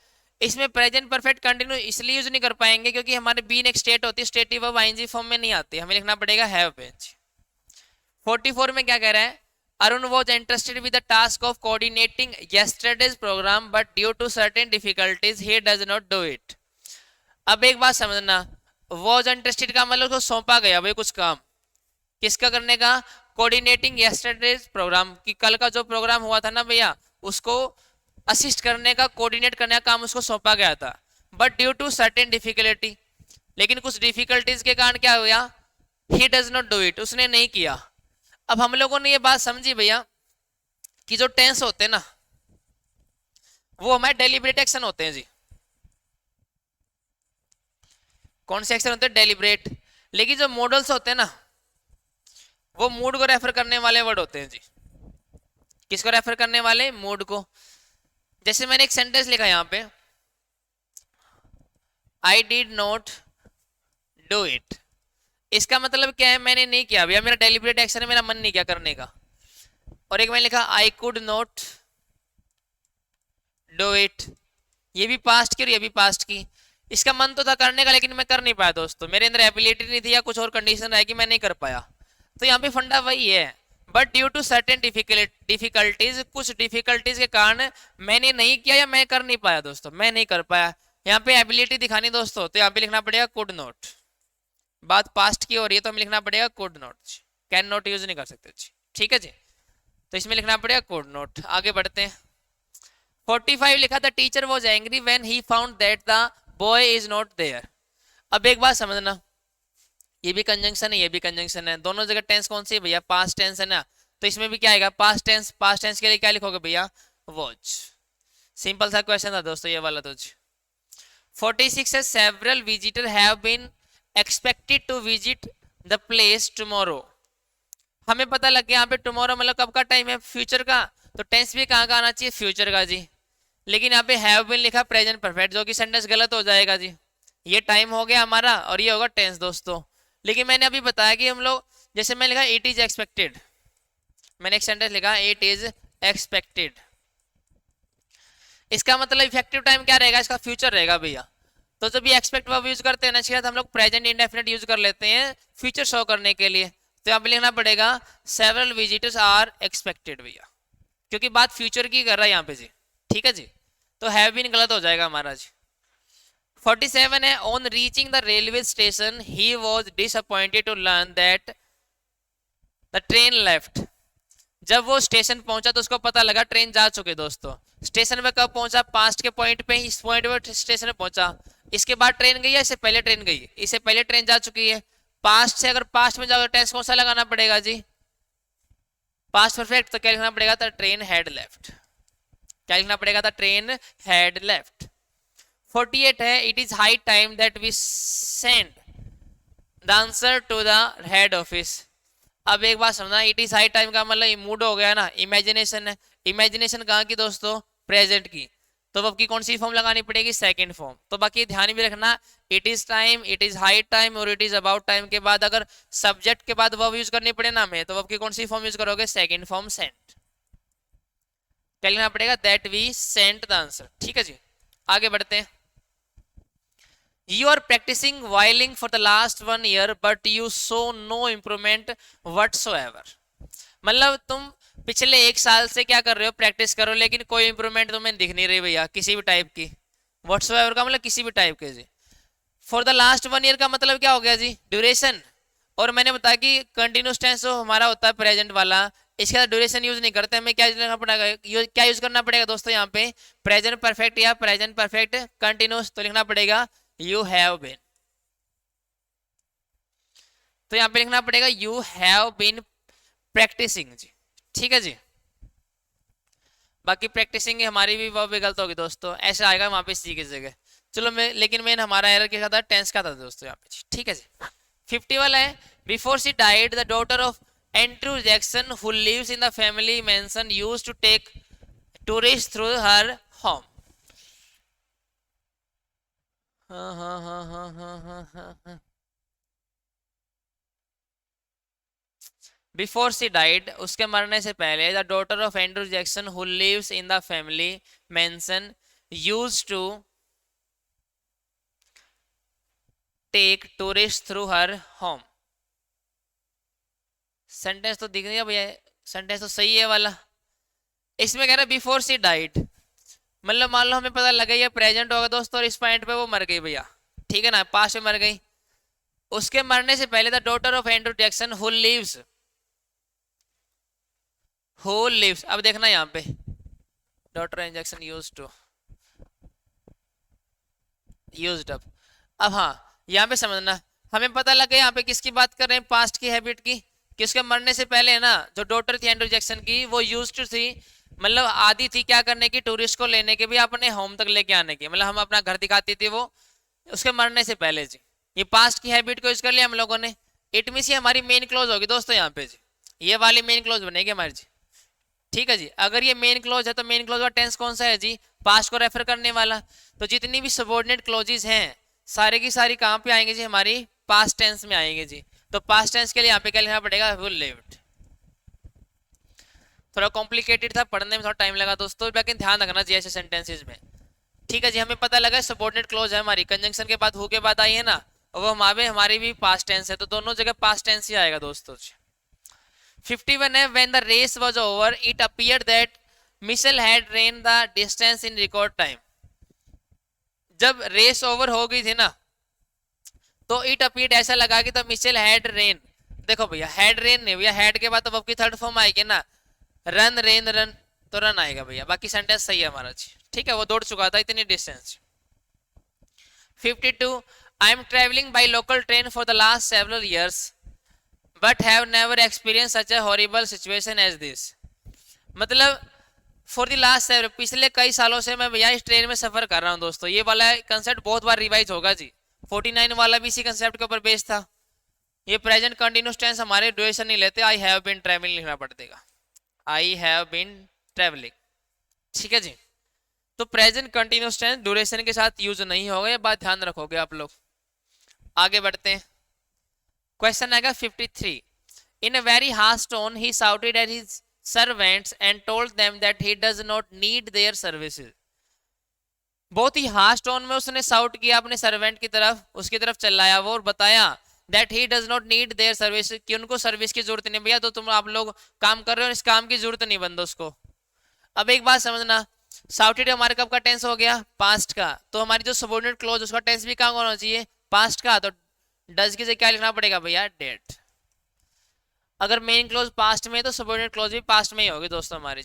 इसमें प्रेजेंट परफेक्ट कंटिन्यू इसलिए यूज नहीं कर पाएंगे क्योंकि हमारे बीन एक स्टेट होती है, स्टेटिव वर्ब आईएनजी फॉर्म में नहीं आती, हमें लिखना पड़ेगा हैव बीन। 44 में क्या कह रहा है? Arun was interested with the task of coordinating yesterday's program, but due to certain difficulties, he does not do it. अब एक बात समझना, was interested का मतलब उसको सौंपा गया भाई कुछ काम, किसका करने का? कोऑर्डिनेटिंग यस्टरडेज प्रोग्राम, कि कल का जो प्रोग्राम हुआ था ना भैया, उसको असिस्ट करने का, कोऑर्डिनेट करने का काम उसको सौंपा गया था। But due to certain difficulty, लेकिन कुछ डिफिकल्टीज के कारण क्या हुआ? He does not do it, उसने नहीं किया। अब हम लोगों ने ये बात समझी भैया कि जो टेंस होते हैं ना वो हमारे डेलिब्रेट एक्शन होते हैं जी। कौन से एक्शन होते हैं? डेलिब्रेट। लेकिन जो मॉडल्स होते हैं ना वो मूड को रेफर करने वाले वर्ड होते हैं जी। किसको रेफर करने वाले? मूड को। जैसे मैंने एक सेंटेंस लिखा यहाँ पे, I did not do it. इसका मतलब क्या है? मैंने नहीं किया भैया, मेरा डेलिब्रेट एक्शन है, मेरा मन नहीं किया करने का। और एक मैंने लिखा I could not do it, ये भी पास्ट की और ये भी पास्ट की। इसका मन तो था करने का लेकिन मैं कर नहीं पाया दोस्तों, मेरे अंदर एबिलिटी नहीं थी या कुछ और कंडीशन रहेगी, मैं नहीं कर पाया। तो यहाँ पे फंडा वही है, but due to certain difficulties, कुछ डिफिकल्टीज के कारण मैंने नहीं किया या मैं कर नहीं पाया दोस्तों, मैं नहीं कर पाया। यहाँ पे एबिलिटी दिखानी दोस्तों, तो यहाँ पे लिखना पड़ेगा कुड नॉट। बात पास्ट की हो रही है तो हमें लिखना पड़ेगा could not, can not use नहीं कर सकते जी, ठीक है जी। तो इसमें लिखना पड़ेगा कुड नॉट। आगे बढ़ते हैं। 45 लिखा था teacher was angry when he found that the boy is not there. अब एक बात समझना, ये भी कंजंक्शन है, ये भी कंजंक्शन है, दोनों जगह टेंस कौन सी है भैया? पास्ट टेंस है ना, तो इसमें भी क्या आएगा? Past tense. पास्ट टेंस के लिए क्या लिखोगे भैया? वॉज। सिंपल सा क्वेश्चन था दोस्तों ये वाला तो। 46 है several visitor have been expected to visit the place tomorrow. हमें पता लग गया यहाँ पे टुमारो मतलब कब का टाइम है? फ्यूचर का। तो टेंस भी कहाँ का आना चाहिए? फ्यूचर का जी। लेकिन यहाँ पे हैव बीन लिखा प्रेजेंट परफेक्ट, जो कि सेंटेंस गलत हो जाएगा जी। ये टाइम हो गया हमारा और ये होगा टेंस दोस्तों। लेकिन मैंने अभी बताया कि हम लोग, जैसे मैं लिखा इट इज एक्सपेक्टेड, मैंने एक सेंटेंस लिखा इट इज एक्सपेक्टेड, इसका मतलब इफेक्टिव टाइम क्या रहेगा, इसका फ्यूचर रहेगा भैया। तो जब ये एक्सपेक्ट वर्ब यूज करते हैं ना, इसके साथ हम लोग प्रेजेंट इंडेफिनिट यूज कर लेते हैं फ्यूचर शो करने के लिए। तो यहाँ पे लिखना पड़ेगा सेवरल विजिटर्स आर एक्सपेक्टेड भैया, क्योंकि बात फ्यूचर की कर रहा है यहाँ पे जी। ठीक है जी, तो हैव बीन गलत हो जाएगा हमारा जी। 47 है, on reaching the railway station he was disappointed to learn that the train left. जब वो स्टेशन पहुंचा तो उसको पता लगा ट्रेन जा चुके दोस्तों। स्टेशन पे कब पहुंचा, पास्ट के पॉइंट पे, इस पॉइंट पे स्टेशन पे पहुंचा। इसके बाद ट्रेन गई है, इससे पहले ट्रेन गई है, इससे पहले ट्रेन जा चुकी है। पास्ट से अगर पास्ट में जाओगे टेंस कौन सा लगाना पड़ेगा जी, पास्ट परफेक्ट। तो क्या लिखना पड़ेगा, द ट्रेन हैड लेफ्ट। क्या लिखना पड़ेगा, द ट्रेन हैड लेफ्ट। 48 है, it is high time that we send the answer to the head office. अब एक बात समझना, इट इज हाई टाइम का मतलब मूड हो गया ना, इमेजिनेशन है। इमेजिनेशन कहाँ की दोस्तों, प्रेजेंट की। तो अब की कौन सी फॉर्म लगानी पड़ेगी, सेकंड फॉर्म। तो बाकी ध्यान भी रखना, it is time, it is high time और इट इज अबाउट टाइम के बाद अगर सब्जेक्ट के बाद वर्ब यूज करनी पड़े ना हमें, तो वर्ब की कौन सी फॉर्म यूज करोगे, सेकंड फॉर्म सेंट। क्या लिखना पड़ेगा, that we sent the answer. ठीक है जी, आगे बढ़ते हैं। You are practicing violin for the last 1 year, but you saw no improvement whatsoever. मतलब तुम पिछले 1 साल से क्या कर रहे हो, प्रैक्टिस करो, लेकिन कोई इंप्रूवमेंट तुम्हें दिख नहीं रही भैया किसी भी टाइप की। whatsoever का मतलब किसी भी टाइप के जी। फॉर द लास्ट 1 ईयर का मतलब क्या हो गया जी, ड्यूरेशन। और मैंने बताया कि कंटिन्यूस टेंस जो हमारा होता है प्रेजेंट वाला, इसके साथ ड्यूरेशन यूज नहीं करते, हमें क्या करना पड़ेगा, क्या यूज करना पड़ेगा दोस्तों, यहाँ पे प्रेजेंट परफेक्ट या प्रेजेंट परफेक्ट कंटिन्यूस। तो लिखना पड़ेगा यू हैव बीन। तो यहाँ पे लिखना पड़ेगा यू हैव बीन प्रैक्टिसिंग जी। ठीक है जी, बाकी प्रैक्टिसिंग हमारी भी वर्ब भी गलत होगी दोस्तों, ऐसा आएगा वहां पे सी की जगह। चलो मैं, लेकिन मेन हमारा एरर क्या था, टेंस का था दोस्तों यहाँ पे। ठीक है जी, 50 वाला है, before she died the daughter of Andrew Jackson who lives in the family mansion used to take tourist through her home. हाँ हाँ हाँ हाँ हाँ हाँ हाँ हाँ। बिफोर सी डाइड, उसके मरने से पहले, the daughter of Andrew Jackson who lives in the family mansion used to take tourist through her home. Sentence तो दिख नहीं है भैया, सेंटेंस तो सही है वाला। इसमें कह रहा है बिफोर सी डाइड, मतलब मान लो हमें पता लगा ये प्रेजेंट होगा दोस्तों और इस पॉइंट पे वो मर गई भैया, ठीक है ना, पास में मर गई। उसके मरने से पहले the daughter of Andrew Jackson who lives, अब देखना यहाँ पे daughter Andrew Jackson used up. अब हाँ, यहाँ पे समझना, हमें पता लगा यहाँ पे किसकी बात कर रहे हैं, पास्ट की हैबिट की, कि उसके मरने से पहले है ना जो डॉटर थी एंड्रू जैक्सन की, वो यूज्ड थी, मतलब आदि थी क्या करने की, टूरिस्ट को लेने के भी अपने होम तक लेके आने की, मतलब हम अपना घर दिखाती थी वो उसके मरने से पहले जी। ये पास्ट की हैबिट को यूज कर लिया हम लोगों ने। इट मीन ये हमारी मेन क्लोज होगी दोस्तों यहाँ पे जी, ये वाली मेन क्लोज बनेगी हमारी जी। ठीक है जी, अगर ये मेन क्लोज है तो मेन क्लोज का टेंस कौन सा है जी, पास्ट को रेफर करने वाला। तो जितनी भी सबऑर्डिनेट क्लोजेस हैं सारे की सारी कहाँ पे आएंगे जी, हमारी पास्ट टेंस में आएंगे जी। तो पास्ट टेंस के लिए यहाँ पे क्या लिखना पड़ेगा, वो लिव्ड। थोड़ा कॉम्प्लिकेटेड था, पढ़ने में थोड़ा टाइम लगा दोस्तों, लेकिन ध्यान रखना जी ऐसे सेंटेंसेज में। ठीक है जी, हमें पता लगा सबऑर्डिनेट क्लोज है हमारी, कंजंक्शन के बाद हु के बाद आई है ना, और वो हमारी भी पास्ट टेंस है, तो दोनों जगह पास्ट टेंस ही आएगा दोस्तों। 51 है, when the race was over it appeared that Michelle had ran the distance in record time। जब रेस ओवर हो गई थी ना तो इट अपीयर्ड ऐसा लगा कि तो मिशेल हैड रेन, देखो भैया हैड रेन नहीं भैया, हैड के बाद तो आपकी थर्ड फॉर्म आएगी ना, रन रेन रन, तो रन आएगा भैया, बाकी सेंटेंस सही है हमारा जी। ठीक है, वो दौड़ चुका था इतनी distance. 52 I am travelling by local train for the last several years but have never experience such a horrible situation as this. मतलब फॉर द लास्ट सेवरल, पिछले कई सालों से मैं भैया इस ट्रेन में सफर कर रहा हूँ दोस्तों। ये वाला कंसेप्ट बहुत बार रिवाइज होगा जी, 49 वाला भी इसी कंसेप्ट के ऊपर बेस्ड था। ये प्रेजेंट कंटिन्यूस टेंस हमारे ड्यूरेशन नहीं लेते, आई हैव बीन ट्रैवलिंग लिखना पड़ेगा, आई हैव बीन ट्रैवलिंग। ठीक है जी, तो प्रेजेंट कंटिन्यूस टेंस ड्यूरेशन के साथ यूज नहीं होगा, ये बात ध्यान रखोगे आप लोग। आगे बढ़ते हैं, क्वेश्चन आएगा 53। In a very harsh tone he shouted at his servants and told them that he does not need their services. बहुत ही हार्श टोन में उसने शाउट किया अपने सर्वेंट की तरफ, उसकी तरफ चिल्लाया वो और बताया that he does not need their service, कि उनको सर्विस की जरूरत नहीं भैया, तो तुम आप लोग काम कर रहे हो, इस काम की जरूरत नहीं बंदो उसको। अब एक बात समझना, शाउटेड हमारे कब का टेंस हो गया, पास्ट का, तो हमारी जो सबऑर्डिनेट क्लॉज उसका टेंस भी कहाँ होना चाहिए, पास्ट का। तो डज की जगह क्या लिखना पड़ेगा भैया, डेट। अगर मेन क्लॉज पास्ट में तो सबऑर्डिनेट क्लॉज भी पास्ट में ही होगी दोस्तों हमारी।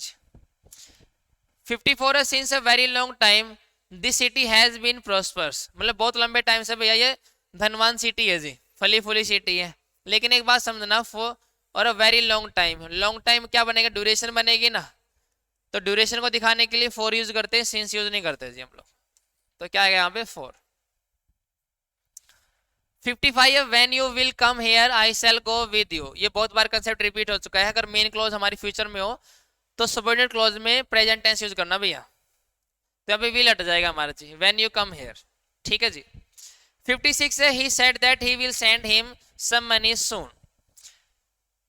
54 है, since a very long time this city has been prosperous, मतलब बहुत लंबे टाइम से भैया ये धनवान सिटी है जी, फली फुली सिटी है। लेकिन एक बात समझना, फॉर और अ very long time, long time क्या बनेगा, ड्यूरेशन बनेगी ना, तो ड्यूरेशन को दिखाने के लिए फॉर यूज करते हैं, सिंस यूज नहीं करते जी हम लोग। तो क्या है यहाँ पे, for. 55 when you will come here I shall go with you, ये बहुत बार कंसेप्ट रिपीट हो चुका है। अगर मेन क्लॉज हमारी फ्यूचर में हो तो सबऑर्डिनेट क्लॉज में प्रेजेंट टेंस यूज करना भैया, तो यहाँ पे विल हट जाएगा हमारा जी, व्हेन यू कम हियर। ठीक है जी। 56 है, he said that he will send him some money soon.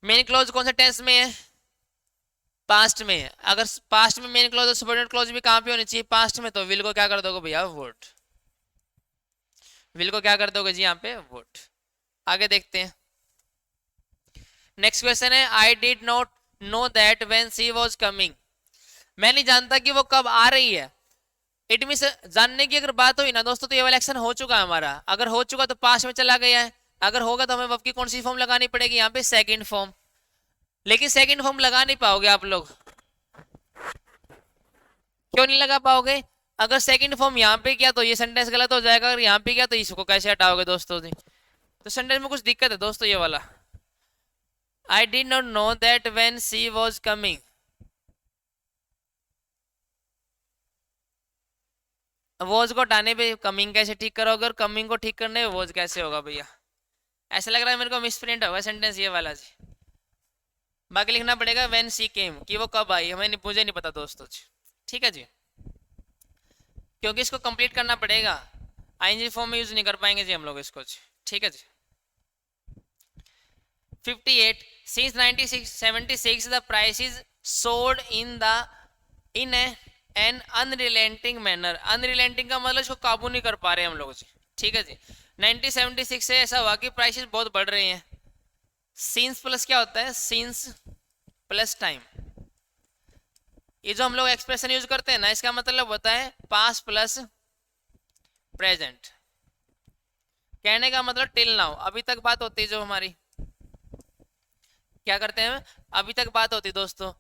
Main clause कौन से टेंस में है, पास्ट में है। अगर पास्ट में मेन क्लॉज और सबऑर्डिनेट क्लॉज भी कहां पे होनी चाहिए, पास्ट में, तो विल को क्या कर दोगे भैया, वुड। विल को क्या कर दोगे जी यहाँ पे, वुड। आगे देखते हैं, नेक्स्ट क्वेश्चन है, I did not know that when she was coming, मैं नहीं जानता कि वो कब आ रही है। इट मींस जानने की अगर बात हुई ना दोस्तों, तो ये वाला एक्शन हो चुका है हमारा। अगर हो चुका तो पास्ट में चला गया है, अगर होगा तो हमें वर्ब की कौन सी फॉर्म लगानी पड़ेगी यहाँ पे, सेकंड फॉर्म। लेकिन सेकंड फॉर्म लगा नहीं पाओगे आप लोग, क्यों नहीं लगा पाओगे, अगर सेकंड फॉर्म यहाँ पे किया तो ये सेंटेंस गलत हो जाएगा, अगर यहाँ पे किया तो इसको कैसे हटाओगे दोस्तों जी, तो सेंटेंस में कुछ दिक्कत है दोस्तों ये वाला। I did not know that when she was coming, was को हटाने पे कमिंग कैसे ठीक करोगे, और कमिंग को ठीक करने पे वॉज कैसे होगा भैया, ऐसा लग रहा है मेरे को मिसप्रिंट होगा सेंटेंस ये वाला जी। बाकी लिखना पड़ेगा व्हेन शी केम, कि वो कब आई, हमें मुझे नहीं पता दोस्तों जी। ठीक है जी, क्योंकि इसको कंप्लीट करना पड़ेगा, आईएनजी फॉर्म में यूज नहीं कर पाएंगे जी हम लोग इसको जी। ठीक है जी। 58 since 1976 the price is soared in an unrelenting manner, unrelenting का मतलब इसको काबू नहीं कर पा रहे हम लोग जी। ठीक है जी। 1976 से ऐसा हुआ कि प्राइसेस बहुत बढ़ रही हैं। सिंस प्लस क्या होता है, सिंस प्लस टाइम, ये जो हम लोग एक्सप्रेशन यूज करते हैं ना, इसका मतलब होता है पास्ट प्लस प्रेजेंट। कहने का मतलब टिल नाउ, अभी तक बात होती है जो हमारी, क्या करते हैं, अभी तक बात होती दोस्तों,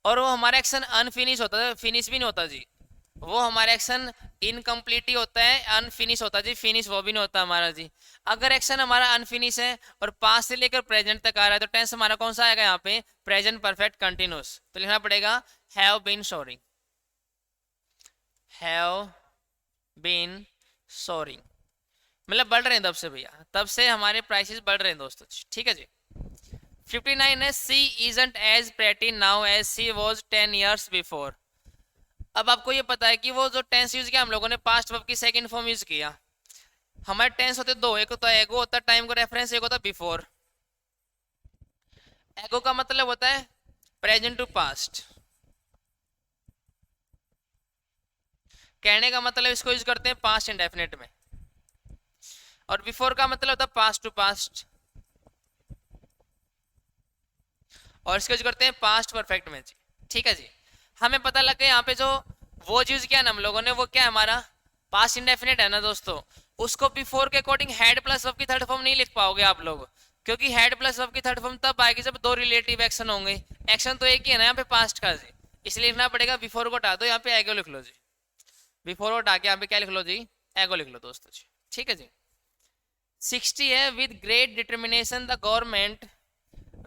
और वो हमारा एक्शन अनफिनिश होता है, फिनिश भी नहीं होता जी, वो हमारा एक्शन इनकम्प्लीट ही होता है, अनफिनिश होता है जी, फिनिश वो भी नहीं होता हमारा जी। अगर एक्शन हमारा अनफिनिश है और पास्ट से लेकर प्रेजेंट तक आ रहा है, तो टेंस हमारा कौन सा आएगा यहाँ पे, प्रेजेंट परफेक्ट कंटिन्यूस। तो लिखना पड़ेगा have been soaring, have been soaring, मतलब बढ़ रहे हैं तब से भैया, तब से हमारे प्राइसेस बढ़ रहे हैं दोस्तों। ठीक है जी। 59 है, she isn't as pretty now as she was 10 years before. अब आपको ये पता है कि वो जो टेंस यूज किया हम लोगों ने, पास्ट वर्ब की सेकंड फॉर्म यूज किया। हमारे टेंस होते दो, एक होता है एगो, होता है टाइम का रेफरेंस, एक होता है बिफोर। एगो का मतलब होता है प्रेजेंट टू पास्ट, कहने का मतलब इसको यूज करते हैं पास्ट इंडेफिनिट में, और बिफोर का मतलब होता है पास्ट टू पास्ट, और इसको यूज करते हैं पास्ट परफेक्ट में जी। ठीक है जी। हमें पता लग गया यहाँ पे जो वो यूज किया ना हम लोगों ने, वो क्या है हमारा पास्ट इंडेफिनिट है ना दोस्तों, उसको बिफोर के अकॉर्डिंग हेड प्लस वर्ब की थर्ड फॉर्म नहीं लिख पाओगे आप लोग, क्योंकि हेड प्लस वर्ब की थर्ड फॉर्म तब आएगी जब दो रिलेटिव एक्शन होंगे, एक्शन तो एक ही है ना यहाँ पे पास्ट का जी, इसलिए लिखना पड़ेगा बिफोर को हटा दो, यहाँ पे एगो लिख लो जी, बिफोर को हटा के यहाँ पे क्या लिख लो जी, एगो लिख लो दोस्तों जी। ठीक है जी। 60 है, with great determination the government,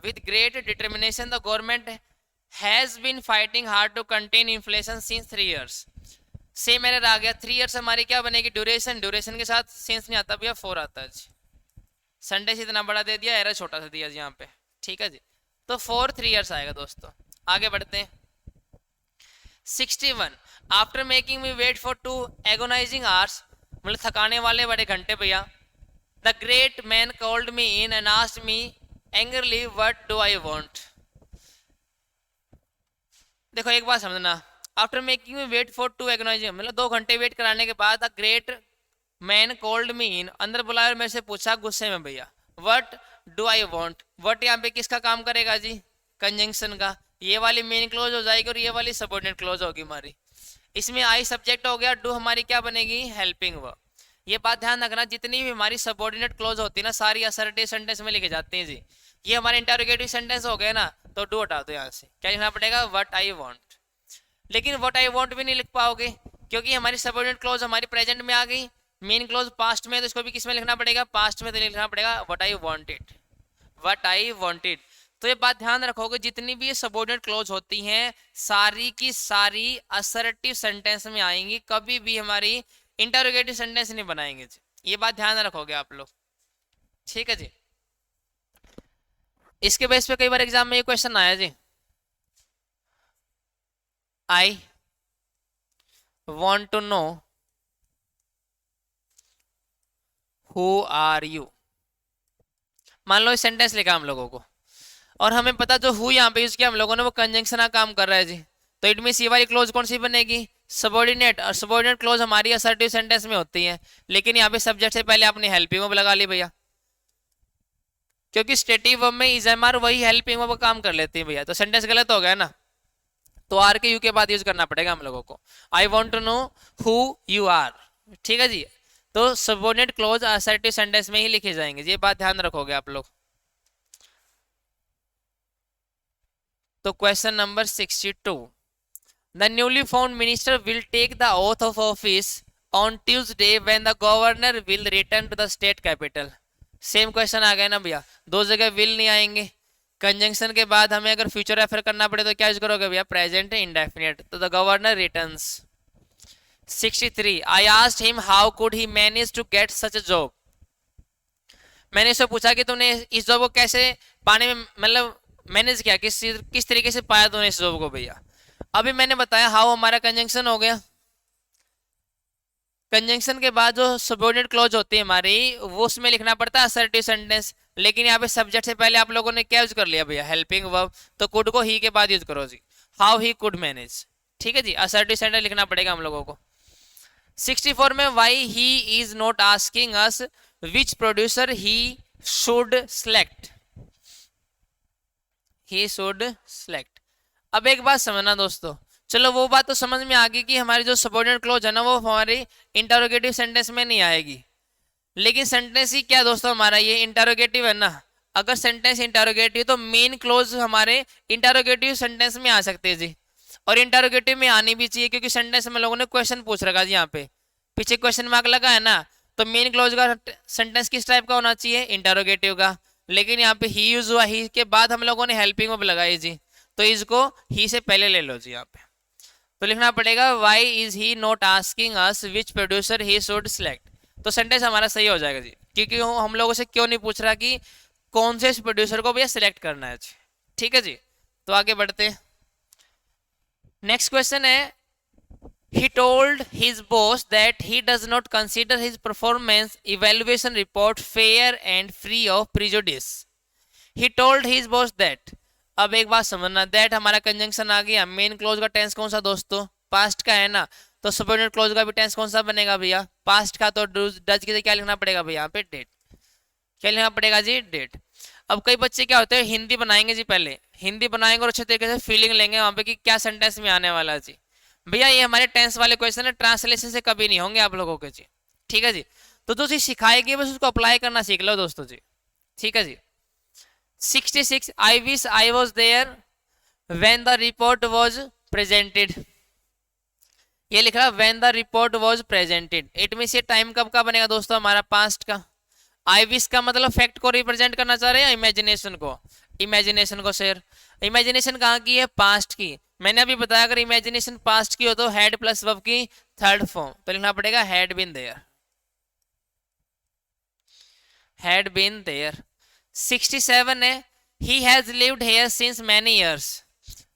with great determination the government has been fighting hard to contain inflation since 3 years। Same error आ गया, 3 years हमारी क्या बनेगी, ड्यूरेशन, ड्यूरेशन के साथ सिंस नहीं आता भैया, 4 आता है जी। संडे से इतना बड़ा दे दिया, एरर छोटा सा दिया जी यहाँ पे। ठीक है जी। तो 4 3 years आएगा दोस्तों। आगे बढ़ते हैं, 61 after making me wait for 2 agonising hours, मतलब थकाने वाले बड़े घंटे भैया। The great man called me in and asked me angrily what do I want. देखो एक बात समझना, after making me wait for 2 agonising, मतलब 2 घंटे वेट कराने के बाद the great man called me in, अंदर बुलाया और मेरे से पूछा गुस्से में भैया, what do I want. What यहाँ पे किसका काम करेगा जी, कंजंक्शन का। ये वाली मेन क्लोज हो जाएगी और ये वाली सबऑर्डिनेट क्लोज होगी हमारी। इसमें आई सब्जेक्ट हो गया, डू हमारी क्या बनेगी, हेल्पिंग वर्ब। ये बात ध्यान रखना, जितनी भी हमारी सबऑर्डिनेट क्लोज होती है ना, सारी असर्टिव सेंटेंस में लिखे जाते हैं जी। ये हमारे इंटरोगेटिव सेंटेंस हो गए ना, तो डू हटा दो यहाँ से, क्या लिखना पड़ेगा, व्हाट आई वांट। लेकिन व्हाट आई वांट भी नहीं लिख पाओगे, क्योंकि हमारी सबऑर्डिनेट क्लोज हमारी प्रेजेंट में आ गई, मेन क्लोज पास्ट में, तो इसको भी किस में लिखना पड़ेगा, पास्ट में, तो लिखना पड़ेगा what I wanted, what I wanted. तो ये बात ध्यान रखोगे, जितनी भी ये सबऑर्डिनेट क्लोज होती हैं सारी की सारी असर्टिव सेंटेंस में आएंगी, कभी भी हमारी इंटरोगेटिव सेंटेंस नहीं बनाएंगे जी। ये बात ध्यान रखोगे आप लोग, ठीक है जी। इसके बेस पे कई बार एग्जाम में ये क्वेश्चन आया जी, आई want to know who are you। मान लो सेंटेंस लिखा हम लोगों को, और हमें पता जो हु यहाँ पे यूज किया हम लोगों ने वो कंजंक्शन का काम कर रहा है जी, तो इट मींस ये वाली क्लोज कौन सी बनेगी, सबऑर्डिनेट। और सबऑर्डिनेट क्लोज हमारी असर्टिव सेंटेंस में होती है, लेकिन यहाँ पे सब्जेक्ट से पहले आपने हेल्पिंग वर्ब लगा ली भैया, क्योंकि स्टेटिव वर्ब में इज एम आर वही हेल्पिंग वर्ब काम कर लेती है भैया, तो सेंटेंस गलत हो गया ना, तो आर के यू के बाद यूज करना पड़ेगा हम लोगों को। I want to know who you are, ठीक है जी। तो सबऑर्डिनेट क्लोज असर्टिव सेंटेंस में ही लिखे जाएंगे, ये बात ध्यान रखोगे आप लोग। तो question number 62, the newly found minister will take the oath of office on Tuesday when the governor will return to the state capital. Same question आ गया ना भैया, दो जगह विल नहीं आएंगे, कंजंक्शन के बाद हमें अगर फ्यूचर रेफर करना पड़े तो क्या यूज करोगे भैया, प्रेजेंट इंडेफिनिट, तो the governor returns. 63, I asked him how could he manage to get such a job. मैंने इससे पूछा कि तुमने इस जॉब को कैसे पाने में, मतलब मैनेज किया, किस तरीके से पाया तूने इस जॉब को भैया। अभी मैंने बताया हाउ हमारा कंजंक्शन हो गया, कंजंक्शन के बाद जो सबऑर्डिनेट क्लॉज होती है हमारी वो उसमें लिखना पड़ता है असर्टिव सेंटेंस, लेकिन यहाँ पे सब्जेक्ट से पहले आप लोगों ने क्या यूज कर लिया भैया, हेल्पिंग वर्ब, तो कुड को ही के बाद यूज करो जी, हाउ ही कुड मैनेज, ठीक है जी। असर्टिव सेंटेंस लिखना पड़ेगा हम लोगों को। 64 में why he is not asking us which producer he should select, he should select. अब एक बात समझना दोस्तों, चलो वो बात तो समझ में आ गई कि हमारी जो सबऑर्डिनेट क्लॉज है ना वो हमारी इंटरोगेटिव सेंटेंस में नहीं आएगी, लेकिन सेंटेंस ही क्या दोस्तों हमारा ये इंटरोगेटिव है ना, अगर सेंटेंस इंटरोगेटिव तो मेन क्लॉज हमारे इंटरोगेटिव सेंटेंस में आ सकते हैं जी, और इंटरोगेटिव में आनी भी चाहिए, क्योंकि सेंटेंस में लोगों ने क्वेश्चन पूछ रखा जी, यहाँ पे पीछे क्वेश्चन मार्क लगा है ना, तो मेन क्लॉज का सेंटेंस किस टाइप का होना चाहिए, इंटरोगेटिव का। लेकिन यहाँ पे ही यूज हुआ, ही के बाद हम लोगों ने हेल्पिंग वर्ब लगाई जी, तो इसको ही से पहले ले लो जी यहाँ पे, तो लिखना पड़ेगा why is he not asking us which producer he should select, तो सेंटेंस हमारा सही हो जाएगा जी, क्योंकि हम लोगों से क्यों नहीं पूछ रहा कि कौन से प्रोड्यूसर को भैया सिलेक्ट करना है जी, ठीक है जी। तो आगे बढ़ते, नेक्स्ट क्वेश्चन है, he told his boss that he does not consider his performance evaluation report fair and free of prejudice। he told his boss that, अब एक बात समझना, दैट हमारा कंजंक्शन आ गया, मेन क्लोज का टेंस कौन सा दोस्तों, पास्ट का है ना, तो सबऑर्डिनेट क्लोज का भी टेंस कौन सा बनेगा भैया, पास्ट का, तो डज के क्या लिखना पड़ेगा भैया यहाँ पे, डेट, क्या लिखना पड़ेगा जी, डेट। अब कई बच्चे क्या होते हैं हिंदी बनाएंगे जी, पहले हिंदी बनाएंगे और अच्छे तरीके से फीलिंग लेंगे वहां पे कि क्या सेंटेंस में आने वाला है जी। भैया ये हमारे टेंस वाले क्वेश्चन है, ट्रांसलेशन से कभी नहीं होंगे आप लोगों के जी, ठीक है जी। तो जो चीज सिखाएगी बस उसको अप्लाई करना सीख लो दोस्तों जी, ठीक है जी। 66, I wish I was there when the report was presented, ये लिख रहा है when the report was presented, it means ये टाइम कब का बनेगा दोस्तों, हमारा पास्ट का। आई विश का मतलब फैक्ट को रिप्रेजेंट करना चाह रहे हैं, इमेजिनेशन को, इमेजिनेशन को शेयर, इमेजिनेशन कहाँ की है, पास्ट की। मैंने अभी बताया अगर इमेजिनेशन पास्ट की हो तो हैड प्लस वर्ब की थर्ड फॉर्म, तो लिखना पड़ेगा had been there, had been there. 67 है, he has lived here since many years,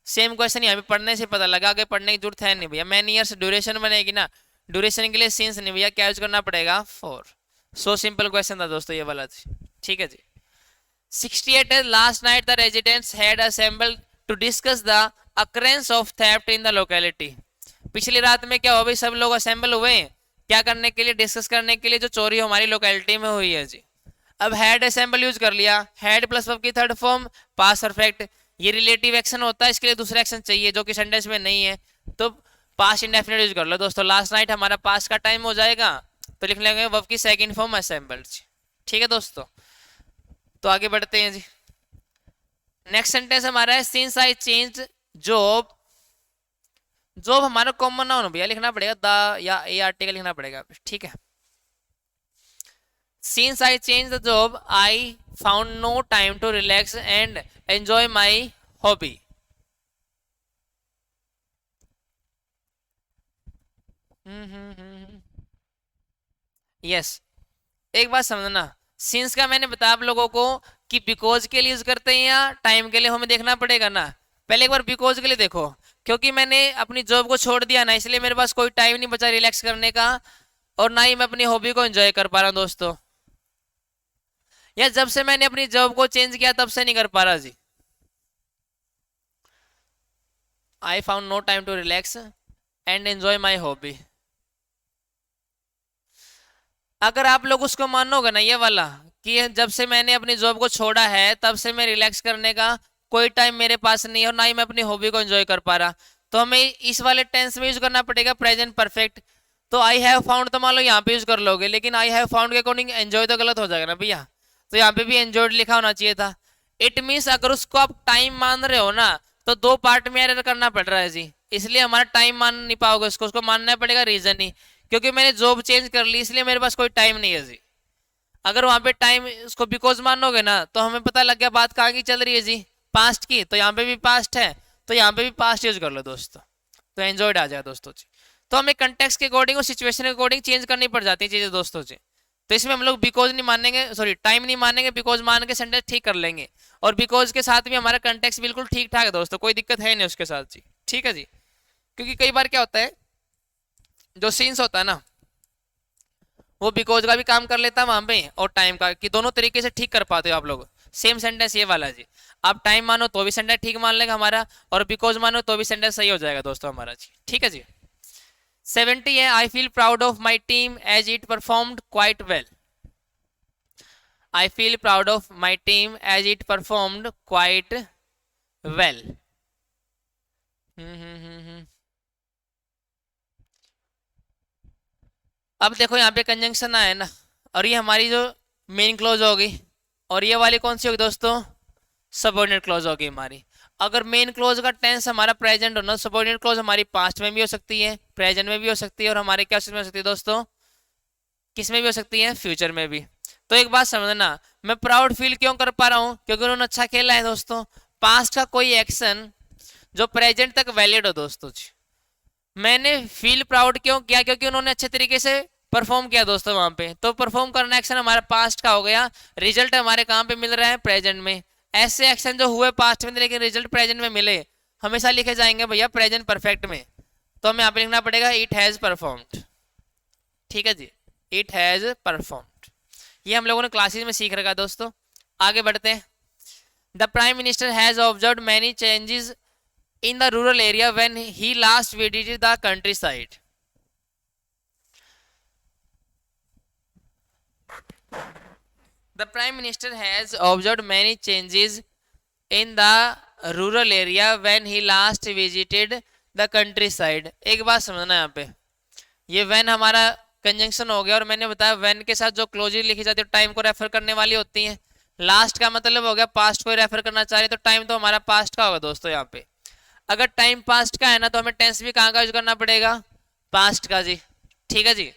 same question यहाँ पे पढ़ने से पता लगा, आगे पढ़ने की जरूरत है नहीं भैया। मैनी ईयर्स ड्यूरेशन बनेगी ना, ड्यूरेशन के लिए सिंस नहीं भैया, क्या यूज करना पड़ेगा, फॉर। सो सिंपल क्वेश्चन था दोस्तों ये वाला, ठीक है जी। 68 है, last night the residents had assembled to discuss the occurrence of theft in the locality. पिछली रात में क्या हुआ भाई, सब लोग असेंबल हुए हैं क्या करने के लिए, डिस्कस करने के लिए, जो चोरी हमारी लोकेलिटी में हुई है जी। अब हैड असेंबल यूज कर लिया, हैड प्लस वर्ब की थर्ड फॉर्म पास्ट परफेक्ट, ये रिलेटिव एक्शन होता है, इसके लिए दूसरा एक्शन चाहिए जो कि सेंटेंस में नहीं है, तो पास्ट इंडेफिनिट यूज कर लो दोस्तों। लास्ट नाइट हमारा पास्ट का टाइम हो जाएगा, तो लिख लेंगे वर्ब की सेकंड फॉर्म असेंबल्ड। ठीक है दोस्तों, तो आगे बढ़ते हैं जी। नेक्स्ट सेंटेंस हमारा है since I change job. Job हमारा कॉमन नाउन भैया लिखना पड़ेगा, द या ए आर टी का लिखना पड़ेगा, ठीक है। Since I changed the job, I found no time to relax and enjoy my hobby. Yes, एक बात समझना, सिंस का मैंने बताया आप लोगों को कि बिकॉज के लिए यूज करते हैं या टाइम के लिए, हमें देखना पड़ेगा ना। पहले एक बार बिकॉज के लिए देखो, क्योंकि मैंने अपनी जॉब को छोड़ दिया ना, इसलिए मेरे पास कोई टाइम नहीं बचा रिलैक्स करने का, और ना ही मैं अपनी हॉबी को एंजॉय कर पा रहा हूं दोस्तों। या जब से मैंने अपनी जॉब को चेंज किया तब से नहीं कर पा रहा जी। I found no time to relax and enjoy my hobby. अगर आप लोग उसको मानोगे ना ये वाला, कि जब से मैंने अपनी जॉब को छोड़ा है तब से मैं रिलैक्स करने का कोई टाइम मेरे पास नहीं है, और ना ही मैं अपनी हॉबी को एंजॉय कर पा रहा, तो हमें इस वाले टेंस में यूज करना पड़ेगा प्रेजेंट परफेक्ट। तो आई हैव फाउंड तो मान लो यहाँ पे यूज कर लोगे, लेकिन आई हैव फाउंड के अकॉर्डिंग एंजॉय तो गलत हो जाएगा ना भैया, तो यहाँ पे भी एंजॉयड लिखा होना चाहिए था। इट मीन्स अगर उसको आप टाइम मान रहे हो ना, तो दो पार्ट में एरर करना पड़ रहा है जी, इसलिए हमारा टाइम मान नहीं पाओगे उसको मानना पड़ेगा रीजन ही, क्योंकि मैंने जॉब चेंज कर ली इसलिए मेरे पास कोई टाइम नहीं है जी। अगर वहां पे टाइम उसको बिकॉज मानोगे ना, तो हमें पता लग गया बात कहाँ की चल रही है जी, पास्ट की, तो यहाँ पे भी पास्ट है, तो यहाँ पे भी पास्ट यूज कर लो दोस्तों, तो एंजॉयड आ जाएगा दोस्तों जी। तो हमें कंटेक्स्ट के अकॉर्डिंग और सिचुएशन के अकॉर्डिंग चेंज करनी पड़ जाती है चीजें दोस्तों जी। तो इसमें हम लोग बिकॉज नहीं मानेंगे, सॉरी टाइम नहीं मानेंगे, बिकॉज मान के सेंटेंस ठीक कर लेंगे, और बिकॉज के साथ भी हमारा कंटेक्स्ट बिल्कुल ठीक ठाक है दोस्तों, कोई दिक्कत है नहीं उसके साथ जी, ठीक है जी। क्योंकि कई बार क्या होता है, जो सीन्स होता है ना, वो बिकॉज का भी काम कर लेता है वहां पे, और टाइम का, कि दोनों तरीके से ठीक कर पाते हो आप लोग। सेम सेंटेंस ये वाला जी, आप टाइम मानो तो भी सेंटेंस ठीक मान लेगा हमारा, और बिकॉज मानो तो भी सेंटेंस सही हो जाएगा दोस्तों हमारा जी, ठीक है जी। 70 है, I feel proud of my team as it performed quite well. I feel proud of my team as it performed quite well. अब देखो यहाँ पे कंजंक्शन आया ना, और ये हमारी जो मेन क्लॉज होगी, और ये वाली कौन सी होगी दोस्तों, सबऑर्डिनेट क्लॉज होगी हमारी। अगर मेन क्लॉज का टेंस हमारा प्रेजेंट होना, सबऑर्डिनेट क्लॉज हमारी पास्ट में भी हो सकती है, प्रेजेंट में भी हो सकती है, और हमारे क्या में हो सकती है दोस्तों, किस में भी हो सकती है, फ्यूचर में भी। तो एक बात समझना, मैं प्राउड फील क्यों कर पा रहा हूं, क्योंकि उन्होंने अच्छा खेला है दोस्तों। पास्ट का कोई एक्शन जो प्रेजेंट तक वैलिड हो दोस्तों जी। मैंने फील प्राउड क्यों किया, क्योंकि उन्होंने अच्छे तरीके से परफॉर्म किया दोस्तों वहां पे, तो परफॉर्म करना एक्शन हमारा पास्ट का हो गया, रिजल्ट हमारे कहां पे मिल रहा है, प्रेजेंट में। ऐसे एक्शन जो हुए पास्ट में लेकिन रिजल्ट प्रेजेंट में मिले, हमेशा लिखे जाएंगे भैया प्रेजेंट परफेक्ट में, तो हमें यहाँ पे लिखना पड़ेगा इट हैज परफॉर्म्ड, ठीक है जी, इट हैज परफॉर्म्ड। ये हम लोगों ने क्लासेस में सीख रखा दोस्तों। आगे बढ़ते हैं। The prime minister has observed many changes in the rural area when he last visited the country side. The prime minister has observed many changes in the rural area when he last visited the country side. एक बात समझना यहाँ पे, ये व्हेन हमारा कंजंक्शन हो गया, और मैंने बताया व्हेन के साथ जो क्लोजेज लिखी जाती है टाइम को रेफर करने वाली होती है। लास्ट का मतलब हो गया पास्ट को रेफर करना चाह रहे, तो टाइम तो हमारा पास्ट का होगा दोस्तों यहाँ पे। अगर टाइम पास्ट का है ना, तो हमें टेंस भी कहाँ का यूज करना पड़ेगा, पास्ट का जी, ठीक है जी।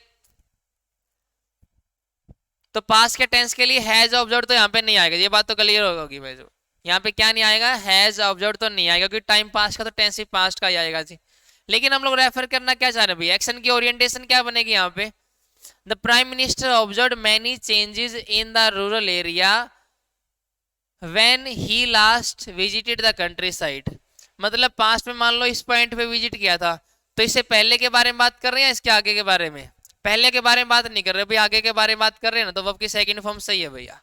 तो पास्ट के टेंस के लिए हैज ऑब्जर्व तो यहाँ पे नहीं आएगा, ये बात तो क्लियर होगी भाई, जो यहाँ पे क्या नहीं आएगा, हैज ऑब्जर्व तो नहीं आएगा, क्योंकि टाइम पास्ट का तो टेंस भी पास्ट का ही आएगा जी। लेकिन हम लोग रेफर करना क्या चाह रहे हैं भैया, एक्शन की ओरिएंटेशन क्या बनेगी यहाँ पे, the prime minister observed many changes in the rural area when he last visited the country side. मतलब पास्ट में मान लो इस पॉइंट पे विजिट किया था, तो इससे पहले के बारे में बात कर रहे हैं या इसके आगे के बारे में? पहले के बारे में बात नहीं कर रहे भाई, आगे के बारे में बात कर रहे हैं ना, तो वर्ब की सेकंड फॉर्म सही है भैया।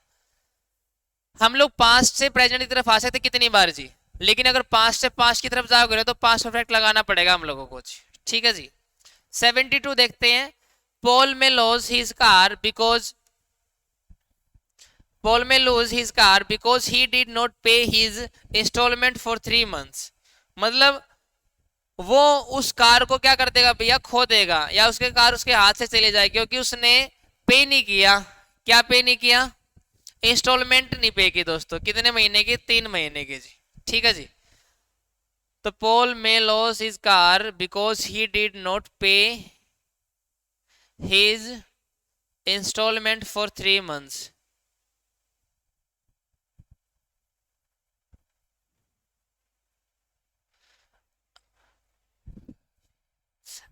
हम लोग पास्ट से प्रेजेंट की तरफ आ सकते कितनी बार जी, लेकिन अगर पास्ट से पास्ट की तरफ जाओगे तो पास्ट परफेक्ट लगाना पड़ेगा हम लोगों को जी। ठीक है जी। 72 देखते हैं। पॉल में loss his car because Paul may lose his car because he did not pay his installment for 3 months। मतलब वो उस कार को क्या कर देगा भैया, खो देगा, या उसके कार उसके हाथ से चली जाएगी क्योंकि उसने पे नहीं किया। क्या पे नहीं किया? इंस्टॉलमेंट नहीं पे की दोस्तों। कितने महीने की? 3 महीने की जी। ठीक है जी। तो Paul may loss his car because he did not पे हिज इंस्टॉलमेंट फॉर 3 months।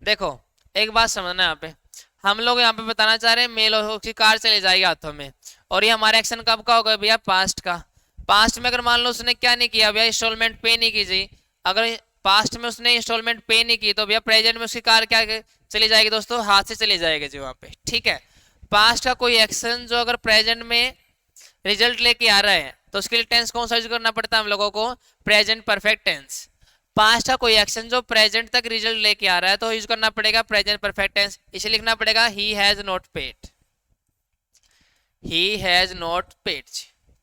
देखो एक बात समझना यहाँ पे, हम लोग यहाँ पे बताना चाह रहे हैं मेल की कार चले जाएगी हाथों में, और ये हमारा एक्शन कब का होगा भैया? पास्ट का। पास्ट में अगर मान लो उसने क्या नहीं किया भैया, इंस्टॉलमेंट पे नहीं की जी, अगर पास्ट में उसने इंस्टॉलमेंट पे नहीं की तो भैया प्रेजेंट में उसकी कार क्या चली जाएगी दोस्तों? हाथ से चली जाएगी जी वहाँ पे। ठीक है। पास्ट का कोई एक्शन जो अगर प्रेजेंट में रिजल्ट लेके आ रहा है तो उसके लिए टेंस कौन सा यूज करना पड़ता है हम लोगों को? Present perfect tense. पास्ट का कोई एक्शन जो प्रेजेंट तक रिजल्ट लेके आ रहा है तो यूज करना पड़ेगा प्रेजेंट परफेक्ट टेंस। इसे लिखना पड़ेगा he has not paid. He has not paid.